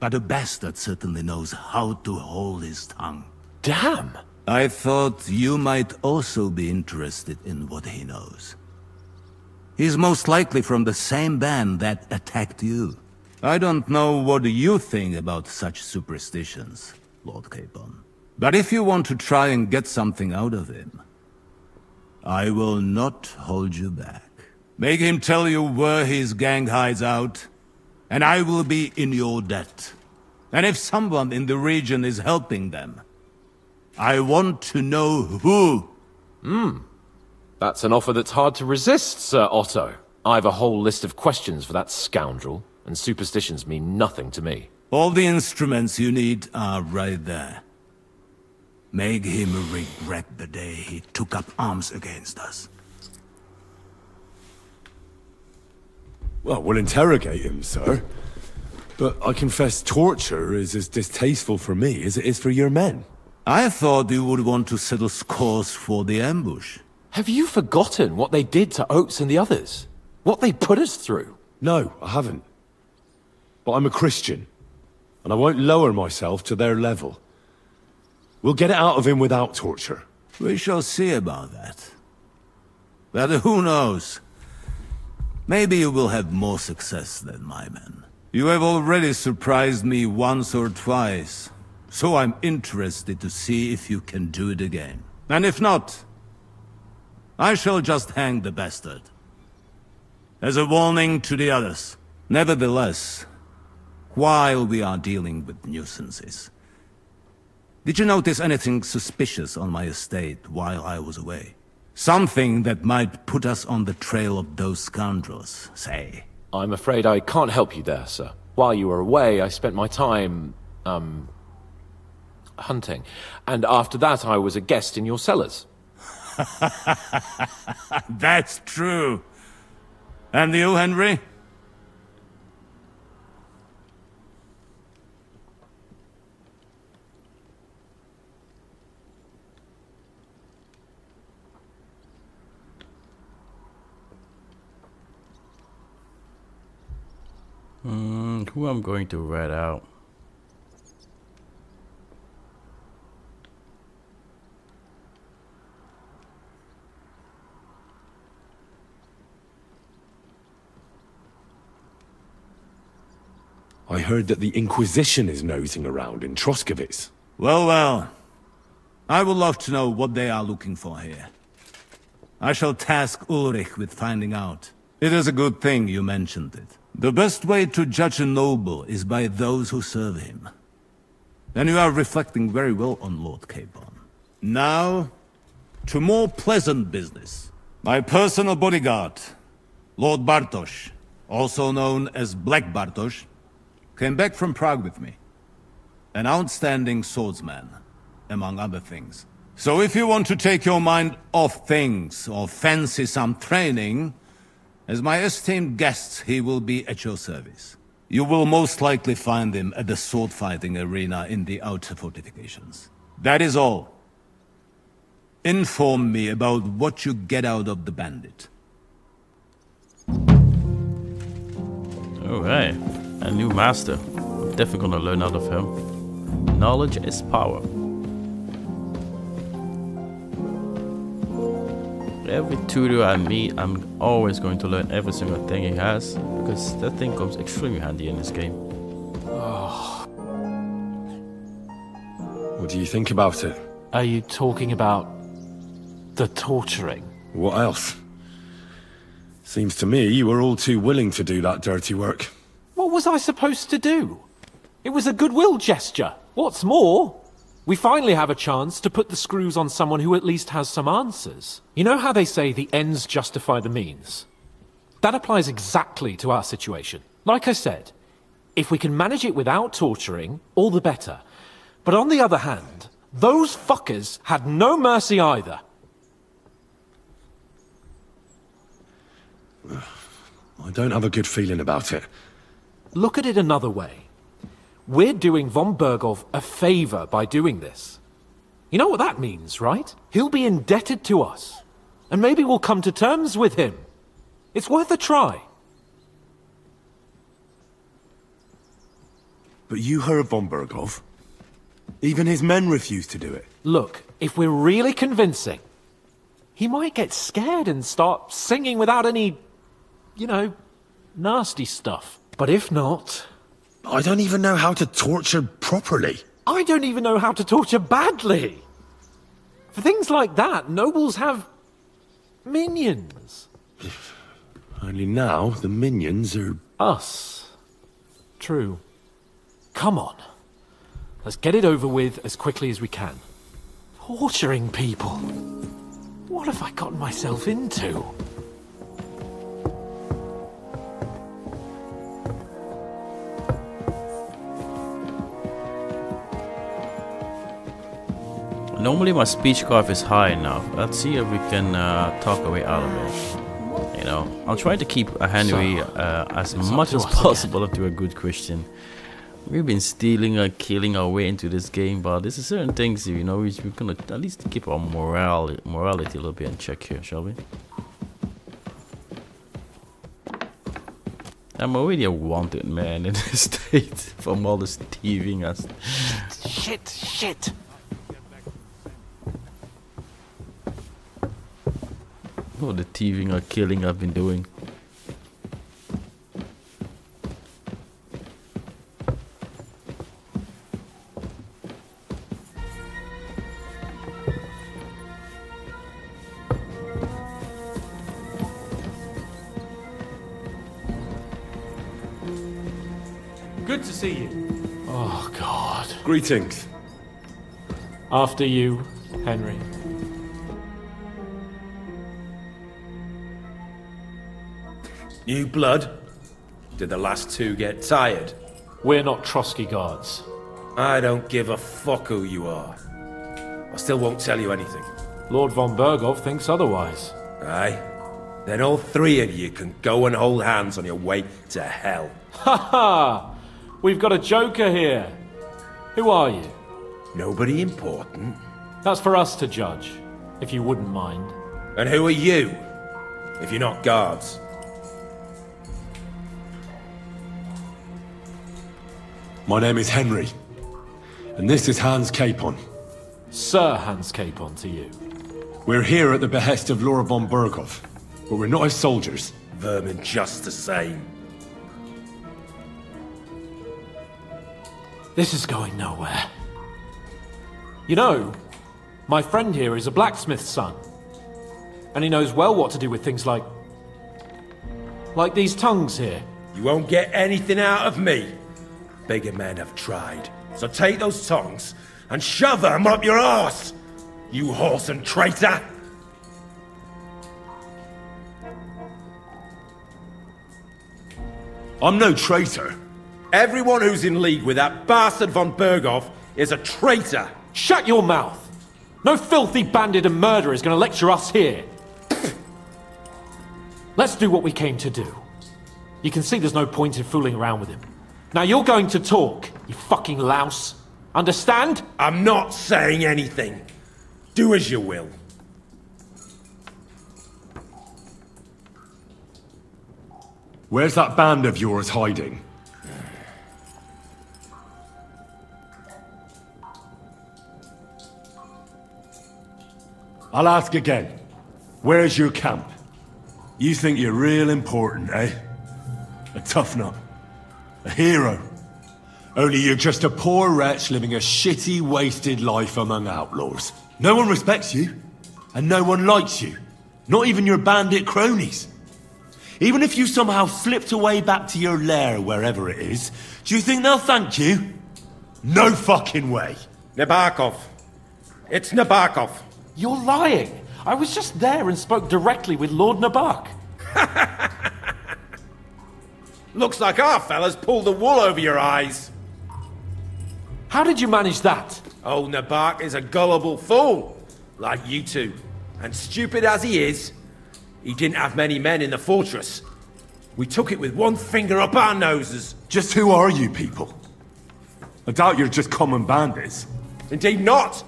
But the bastard certainly knows how to hold his tongue. Damn! I thought you might also be interested in what he knows. He's most likely from the same band that attacked you. I don't know what you think about such superstitions, Lord Capon. But if you want to try and get something out of him, I will not hold you back. Make him tell you where his gang hides out, and I will be in your debt. And if someone in the region is helping them, I want to know who. That's an offer that's hard to resist, Sir Otto. I've a whole list of questions for that scoundrel, and superstitions mean nothing to me. All the instruments you need are right there. Make him regret the day he took up arms against us. Well, we'll interrogate him, sir. But I confess torture is as distasteful for me as it is for your men. I thought you would want to settle scores for the ambush. Have you forgotten what they did to Oates and the others? What they put us through? No, I haven't. But I'm a Christian, and I won't lower myself to their level. We'll get it out of him without torture. We shall see about that. But who knows? Maybe you will have more success than my men. You have already surprised me once or twice, so I'm interested to see if you can do it again. And if not, I shall just hang the bastard. As a warning to the others. Nevertheless, while we are dealing with nuisances. Did you notice anything suspicious on my estate while I was away? Something that might put us on the trail of those scoundrels, say? I'm afraid I can't help you there, sir. While you were away, I spent my time, hunting. And after that, I was a guest in your cellars. That's true. And you, Henry? Who I'm going to rat out? I heard that the Inquisition is nosing around in Troskowitz. Well, well. I would love to know what they are looking for here. I shall task Ulrich with finding out. It is a good thing you mentioned it. The best way to judge a noble is by those who serve him. And you are reflecting very well on Lord Capon. Now, to more pleasant business. My personal bodyguard, Lord Bartosz, also known as Black Bartosz, came back from Prague with me. An outstanding swordsman, among other things. So if you want to take your mind off things, or fancy some training, as my esteemed guest, he will be at your service. You will most likely find him at the sword-fighting arena in the outer fortifications. That is all. Inform me about what you get out of the bandit. Alright, a new master. I'm definitely gonna learn out of him. Knowledge is power. Every tutor I meet, I'm always going to learn every single thing he has, because that thing comes extremely handy in this game. Oh. What do you think about it? Are you talking about the torturing? What else? Seems to me you were all too willing to do that dirty work. What was I supposed to do? It was a goodwill gesture. What's more, we finally have a chance to put the screws on someone who at least has some answers. You know how they say the ends justify the means? That applies exactly to our situation. Like I said, if we can manage it without torturing, all the better. But on the other hand, those fuckers had no mercy either. I don't have a good feeling about it. Look at it another way. We're doing von Berghoff a favor by doing this. You know what that means, right? He'll be indebted to us. And maybe we'll come to terms with him. It's worth a try. But you heard von Berghoff. Even his men refused to do it. Look, if we're really convincing, he might get scared and start singing without any, you know, nasty stuff. But if not... I don't even know how to torture properly. I don't even know how to torture badly. For things like that, nobles have minions. Only now the minions are... Us. True. Come on. Let's get it over with as quickly as we can. Torturing people. What have I gotten myself into? Normally my speech curve is high enough. Let's see if we can talk our way out of it. You know, I'll try to keep Henry as much as possible to a good Christian. We've been stealing and killing our way into this game, but there's certain things, you know, we're gonna at least keep our morality a little bit in check here, shall we? I'm already a wanted man in this state from all this thieving us. Shit. All the thieving or killing I've been doing. Good to see you. Oh, God. Greetings. After you, Henry. New blood? Did the last two get tired? We're not Trotsky guards. I don't give a fuck who you are. I still won't tell you anything. Lord von Berghoff thinks otherwise. Aye? Then all three of you can go and hold hands on your way to hell. Ha ha! We've got a joker here. Who are you? Nobody important. That's for us to judge, if you wouldn't mind. And who are you, if you're not guards? My name is Henry, and this is Hans Capon. Sir Hans Capon to you. We're here at the behest of Lord von Berghoff, but we're not his soldiers. Vermin just the same. This is going nowhere. You know, my friend here is a blacksmith's son. And he knows well what to do with things like these tongues here. You won't get anything out of me. Bigger men have tried. So take those tongs and shove them up your arse, you horse and traitor! I'm no traitor. Everyone who's in league with that bastard von Berghoff is a traitor. Shut your mouth! No filthy bandit and murderer is going to lecture us here. Let's do what we came to do. You can see there's no point in fooling around with him. Now you're going to talk, you fucking louse. Understand? I'm not saying anything. Do as you will. Where's that band of yours hiding? I'll ask again. Where's your camp? You think you're real important, eh? A tough nut. A hero. Only you're just a poor wretch living a shitty, wasted life among outlaws. No one respects you. And no one likes you. Not even your bandit cronies. Even if you somehow slipped away back to your lair, wherever it is, do you think they'll thank you? No fucking way. Nabokov. It's Nabokov. You're lying. I was just there and spoke directly with Lord Nabok. Looks like our fellas pulled the wool over your eyes. How did you manage that? Old Nabok is a gullible fool, like you two. And stupid as he is, he didn't have many men in the fortress. We took it with one finger up our noses. Just who are you people? I doubt you're just common bandits. Indeed not.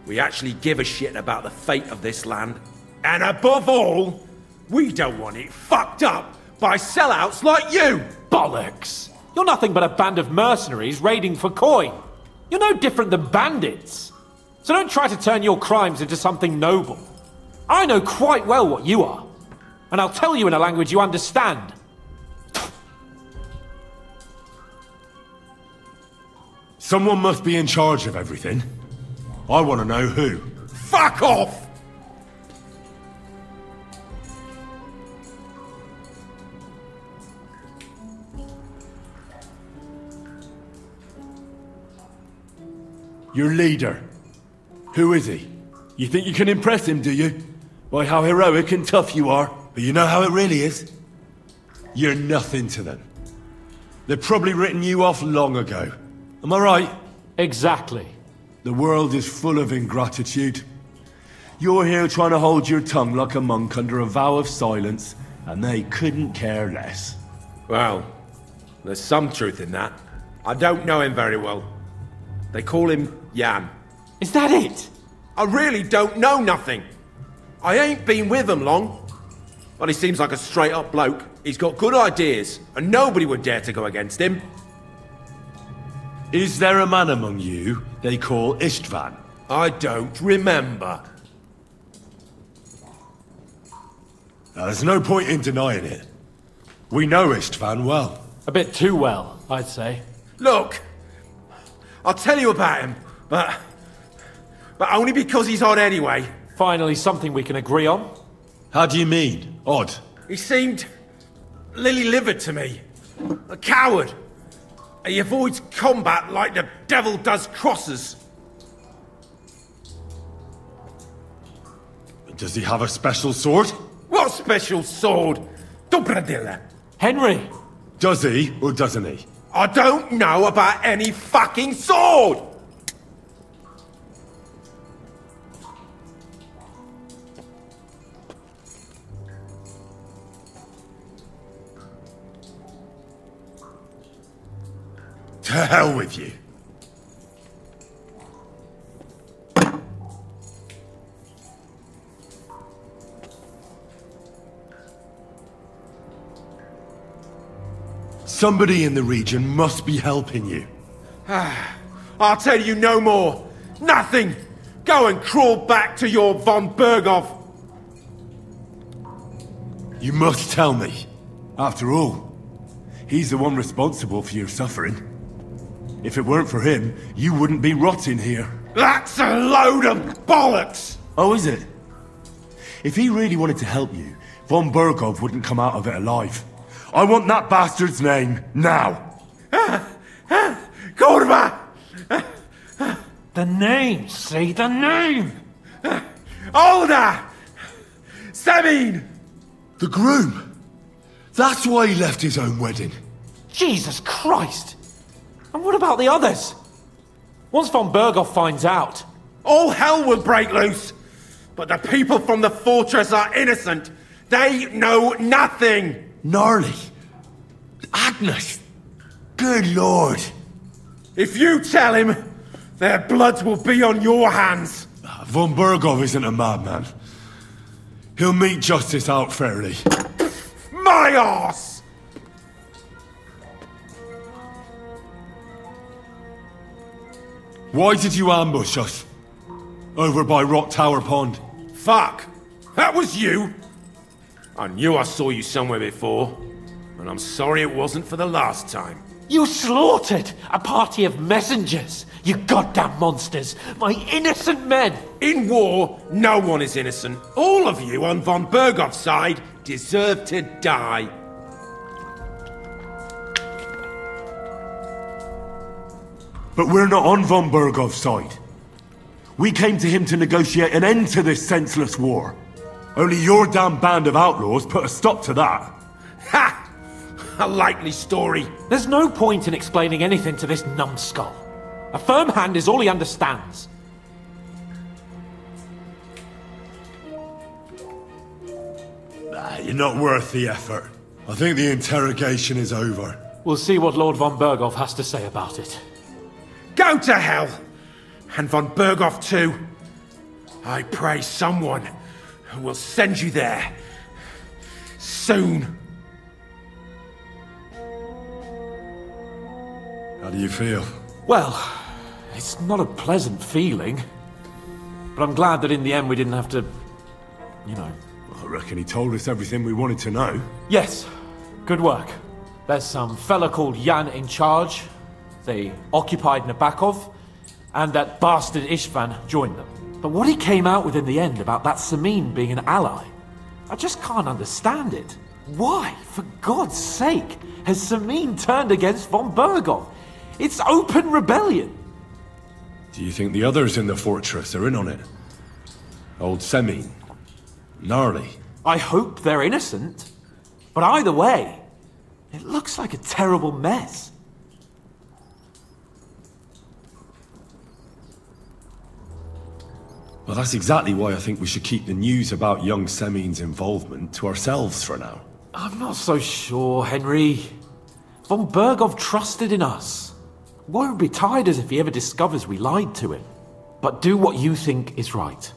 We actually give a shit about the fate of this land. And above all, we don't want it fucked up by sellouts like you! Bollocks! You're nothing but a band of mercenaries raiding for coin. You're no different than bandits. So don't try to turn your crimes into something noble. I know quite well what you are. And I'll tell you in a language you understand. Someone must be in charge of everything. I want to know who. Fuck off! Your leader. Who is he? You think you can impress him, do you? By how heroic and tough you are. But you know how it really is? You're nothing to them. They've probably written you off long ago. Am I right? Exactly. The world is full of ingratitude. You're here trying to hold your tongue like a monk under a vow of silence, and they couldn't care less. Well, there's some truth in that. I don't know him very well. They call him Jan. Is that it? I really don't know nothing. I ain't been with him long. But he seems like a straight-up bloke. He's got good ideas, and nobody would dare to go against him. Is there a man among you they call Istvan? I don't remember. Now, there's no point in denying it. We know Istvan well. A bit too well, I'd say. Look, I'll tell you about him, but only because he's odd anyway. Finally, something we can agree on. How do you mean, odd? He seemed lily-livered to me. A coward. He avoids combat like the devil does crosses. Does he have a special sword? What special sword? Dobradilla. Henry! Does he, or doesn't he? I don't know about any fucking sword! To hell with you. Somebody in the region must be helping you. I'll tell you no more. Nothing. Go and crawl back to your von Berghoff. You must tell me. After all, he's the one responsible for your suffering. If it weren't for him, you wouldn't be rotting here. That's a load of bollocks! Oh, is it? If he really wanted to help you, von Berghoff wouldn't come out of it alive. I want that bastard's name, now! Korva! The name, say the name! Olda! Sabine! The groom! That's why he left his own wedding. Jesus Christ! And what about the others? Once von Berghoff finds out... all hell will break loose! But the people from the fortress are innocent! They know nothing! Gnarly. Agnes. Good lord. If you tell him, their blood will be on your hands. Von Berghoff isn't a madman. He'll meet justice out fairly. My arse! Why did you ambush us? Over by Rock Tower Pond. Fuck! That was you! I knew I saw you somewhere before, and I'm sorry it wasn't for the last time. You slaughtered a party of messengers, you goddamn monsters! My innocent men! In war, no one is innocent. All of you on von Berghoff's side deserve to die. But we're not on von Berghoff's side. We came to him to negotiate an end to this senseless war. Only your damn band of outlaws put a stop to that. Ha! A likely story. There's no point in explaining anything to this numbskull. A firm hand is all he understands. You're not worth the effort. I think the interrogation is over. We'll see what Lord von Berghoff has to say about it. Go to hell! And von Berghoff too. I pray someone will send you there. Soon. How do you feel? Well, it's not a pleasant feeling. But I'm glad that in the end we didn't have to... you know... I reckon he told us everything we wanted to know. Yes. Good work. There's some fella called Jan in charge. They occupied Nabokov. And that bastard Istvan joined them. But what he came out with in the end about that Samine being an ally, I just can't understand it. Why, for God's sake, has Samine turned against von Berghoff? It's open rebellion. Do you think the others in the fortress are in on it? Old Semine? Gnarly? I hope they're innocent. But either way, it looks like a terrible mess. Well, that's exactly why I think we should keep the news about young Semine's involvement to ourselves for now. I'm not so sure, Henry. Von Berghoff trusted in us. Won't be tired as if he ever discovers we lied to him. But do what you think is right.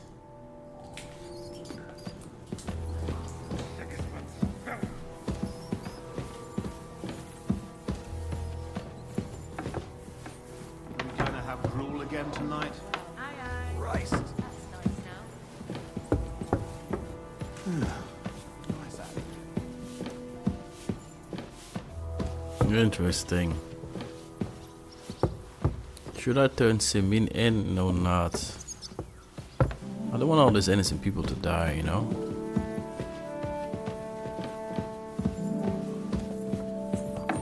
Gonna have gruel again tonight? Christ. Interesting. Should I turn Semine in? No, not. I don't want all these innocent people to die, you know?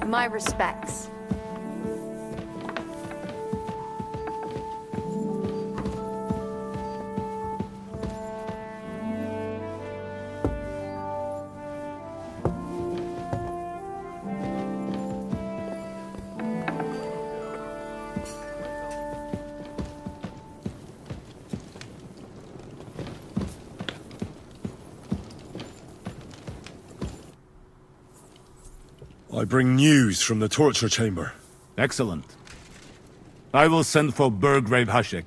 My respects. I bring news from the torture chamber. Excellent. I will send for Burgrave Hashek.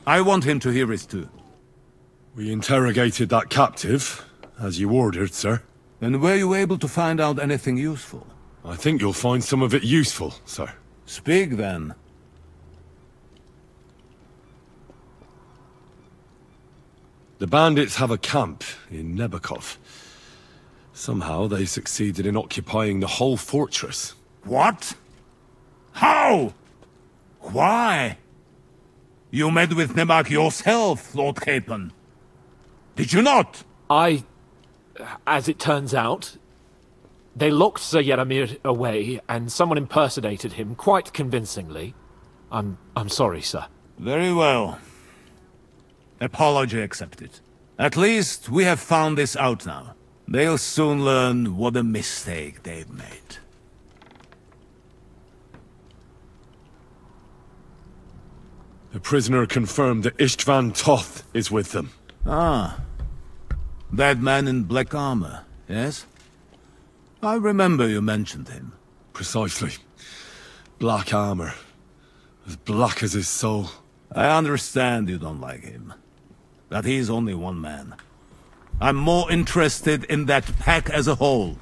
I want him to hear it too. We interrogated that captive, as you ordered, sir. And were you able to find out anything useful? I think you'll find some of it useful, sir. Speak then. The bandits have a camp in Nebakov. Somehow they succeeded in occupying the whole fortress. What? How? Why? You met with Nebak yourself, Lord Capon. Did you not? As it turns out, they locked Sir Yaramir away, and someone impersonated him quite convincingly. I'm sorry, sir. Very well. Apology accepted. At least we have found this out now. They'll soon learn what a mistake they've made. The prisoner confirmed that Istvan Toth is with them. Ah. That man in black armor, yes? I remember you mentioned him. Precisely. Black armor. As black as his soul. I understand you don't like him. But he's only one man. I'm more interested in that pack as a whole.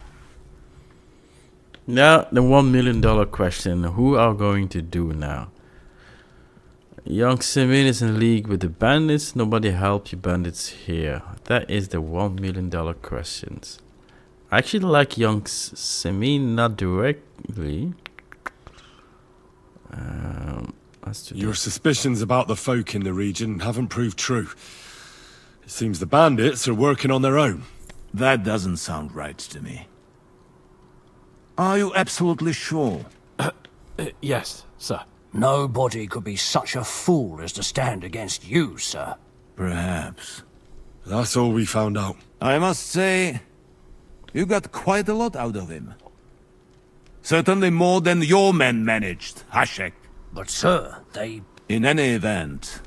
Now, the $1 million question. Who are going to do now? Young Simeon is in league with the bandits. Nobody help you bandits here. That is the $1 million questions. I actually like young Simeon, not directly. Your suspicions about the folk in the region haven't proved true. It seems the bandits are working on their own. That doesn't sound right to me. Are you absolutely sure? Yes, sir. Nobody could be such a fool as to stand against you, sir. Perhaps. That's all we found out. I must say, you got quite a lot out of him. Certainly more than your men managed, Hashek. But sir, they... In any event,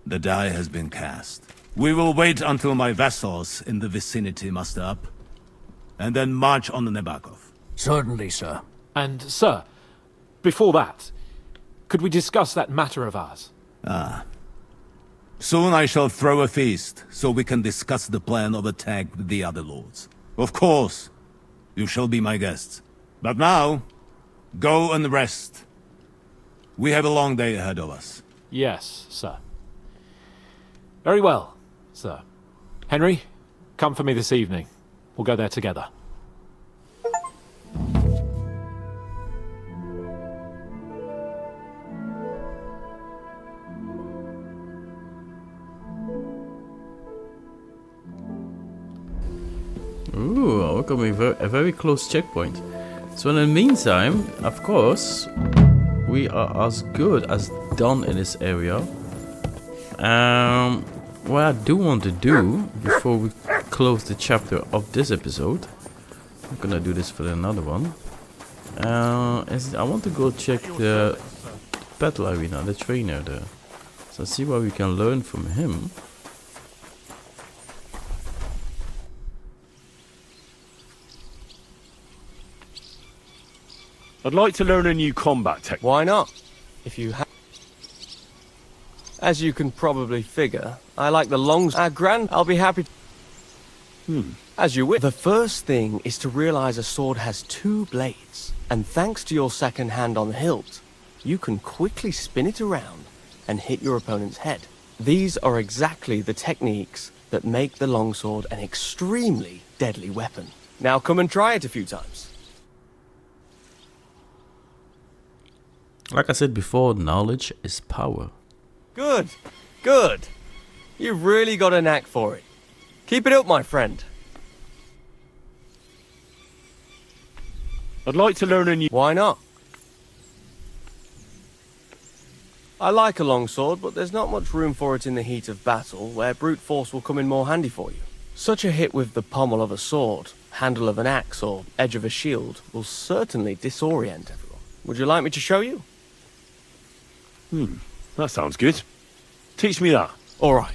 the die has been cast. We will wait until my vassals in the vicinity muster up, and then march on the Nebakov. Certainly, sir. And, sir, before that, could we discuss that matter of ours? Ah. Soon I shall throw a feast, so we can discuss the plan of attack with the other lords. Of course, you shall be my guests. But now, go and rest. We have a long day ahead of us. Yes, sir. Very well, sir. Henry, come for me this evening. We'll go there together. Ooh, welcome a very close checkpoint. So in the meantime, of course, we are as good as done in this area. What I do want to do before we close the chapter of this episode, I'm gonna do this for another one. Is I want to go check the battle arena, the trainer there. So see what we can learn from him. I'd like to learn a new combat technique. Why not? If you have... As you can probably figure, I like the longs... I'll be happy to... As you wish. The first thing is to realize a sword has two blades, and thanks to your second hand on the hilt, you can quickly spin it around and hit your opponent's head. These are exactly the techniques that make the longsword an extremely deadly weapon. Now come and try it a few times. Like I said before, knowledge is power. Good, good. You've really got a knack for it. Keep it up, my friend. I'd like to learn a new... Why not? I like a longsword, but there's not much room for it in the heat of battle, where brute force will come in more handy for you. Such a hit with the pommel of a sword, handle of an axe, or edge of a shield will certainly disorient everyone. Would you like me to show you? That sounds good. Teach me that. Alright.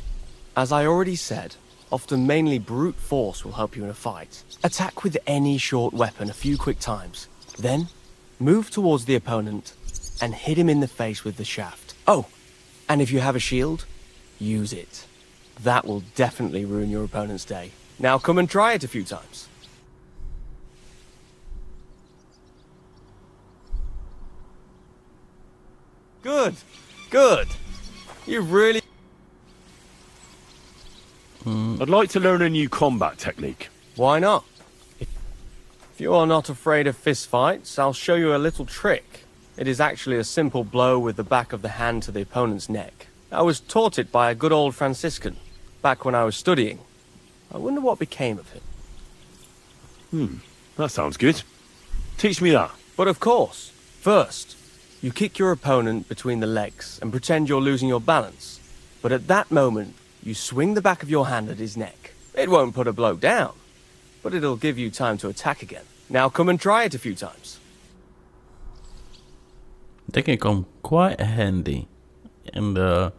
As I already said, Often mainly brute force will help you in a fight. Attack with any short weapon a few quick times. Then, move towards the opponent and hit him in the face with the shaft. Oh, and if you have a shield, use it. That will definitely ruin your opponent's day. Now come and try it a few times. Good, good. You've really... I'd like to learn a new combat technique. Why not? If you are not afraid of fistfights, I'll show you a little trick. It is actually a simple blow with the back of the hand to the opponent's neck. I was taught it by a good old Franciscan, back when I was studying. I wonder what became of him. That sounds good. Teach me that. But of course, first, you kick your opponent between the legs and pretend you're losing your balance. But at that moment, you swing the back of your hand at his neck. It won't put a blow down, but it'll give you time to attack again. Now come and try it a few times. They can come quite handy in the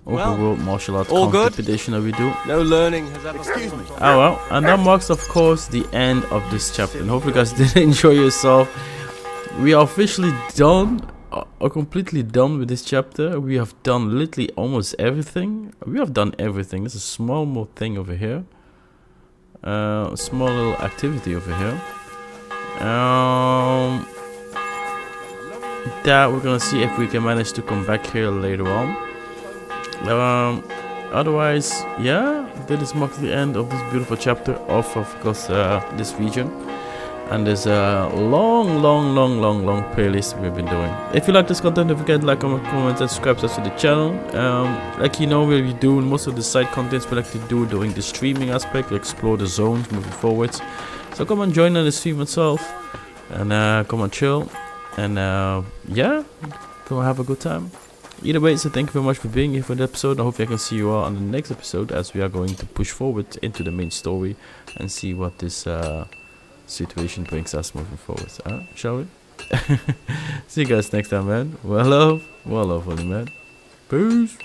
open world martial arts competition that we do. No learning has ever... Excuse me. Oh well, and that marks of course the end of this chapter, and hopefully you guys did enjoy yourself. We are officially done, are completely done with this chapter. We have done literally almost everything. We have done everything. There's a small more thing over here. Small little activity over here. That we're gonna see if we can manage to come back here later on. Otherwise, yeah, that is marks the end of this beautiful chapter of course, this region. And there's a long playlist we've been doing. If you like this content, don't forget to like, comment, and subscribe to the channel. Like you know, we do most of the side contents we like to do during the streaming aspect. We explore the zones moving forwards. So come and join on the stream itself, and come and chill, and yeah, go have a good time. Either way, so thank you very much for being here for the episode. I hope I can see you all on the next episode, as we are going to push forward into the main story and see what this situation brings us moving forward. Shall we? See you guys next time, man. Well love, only, man. Peace.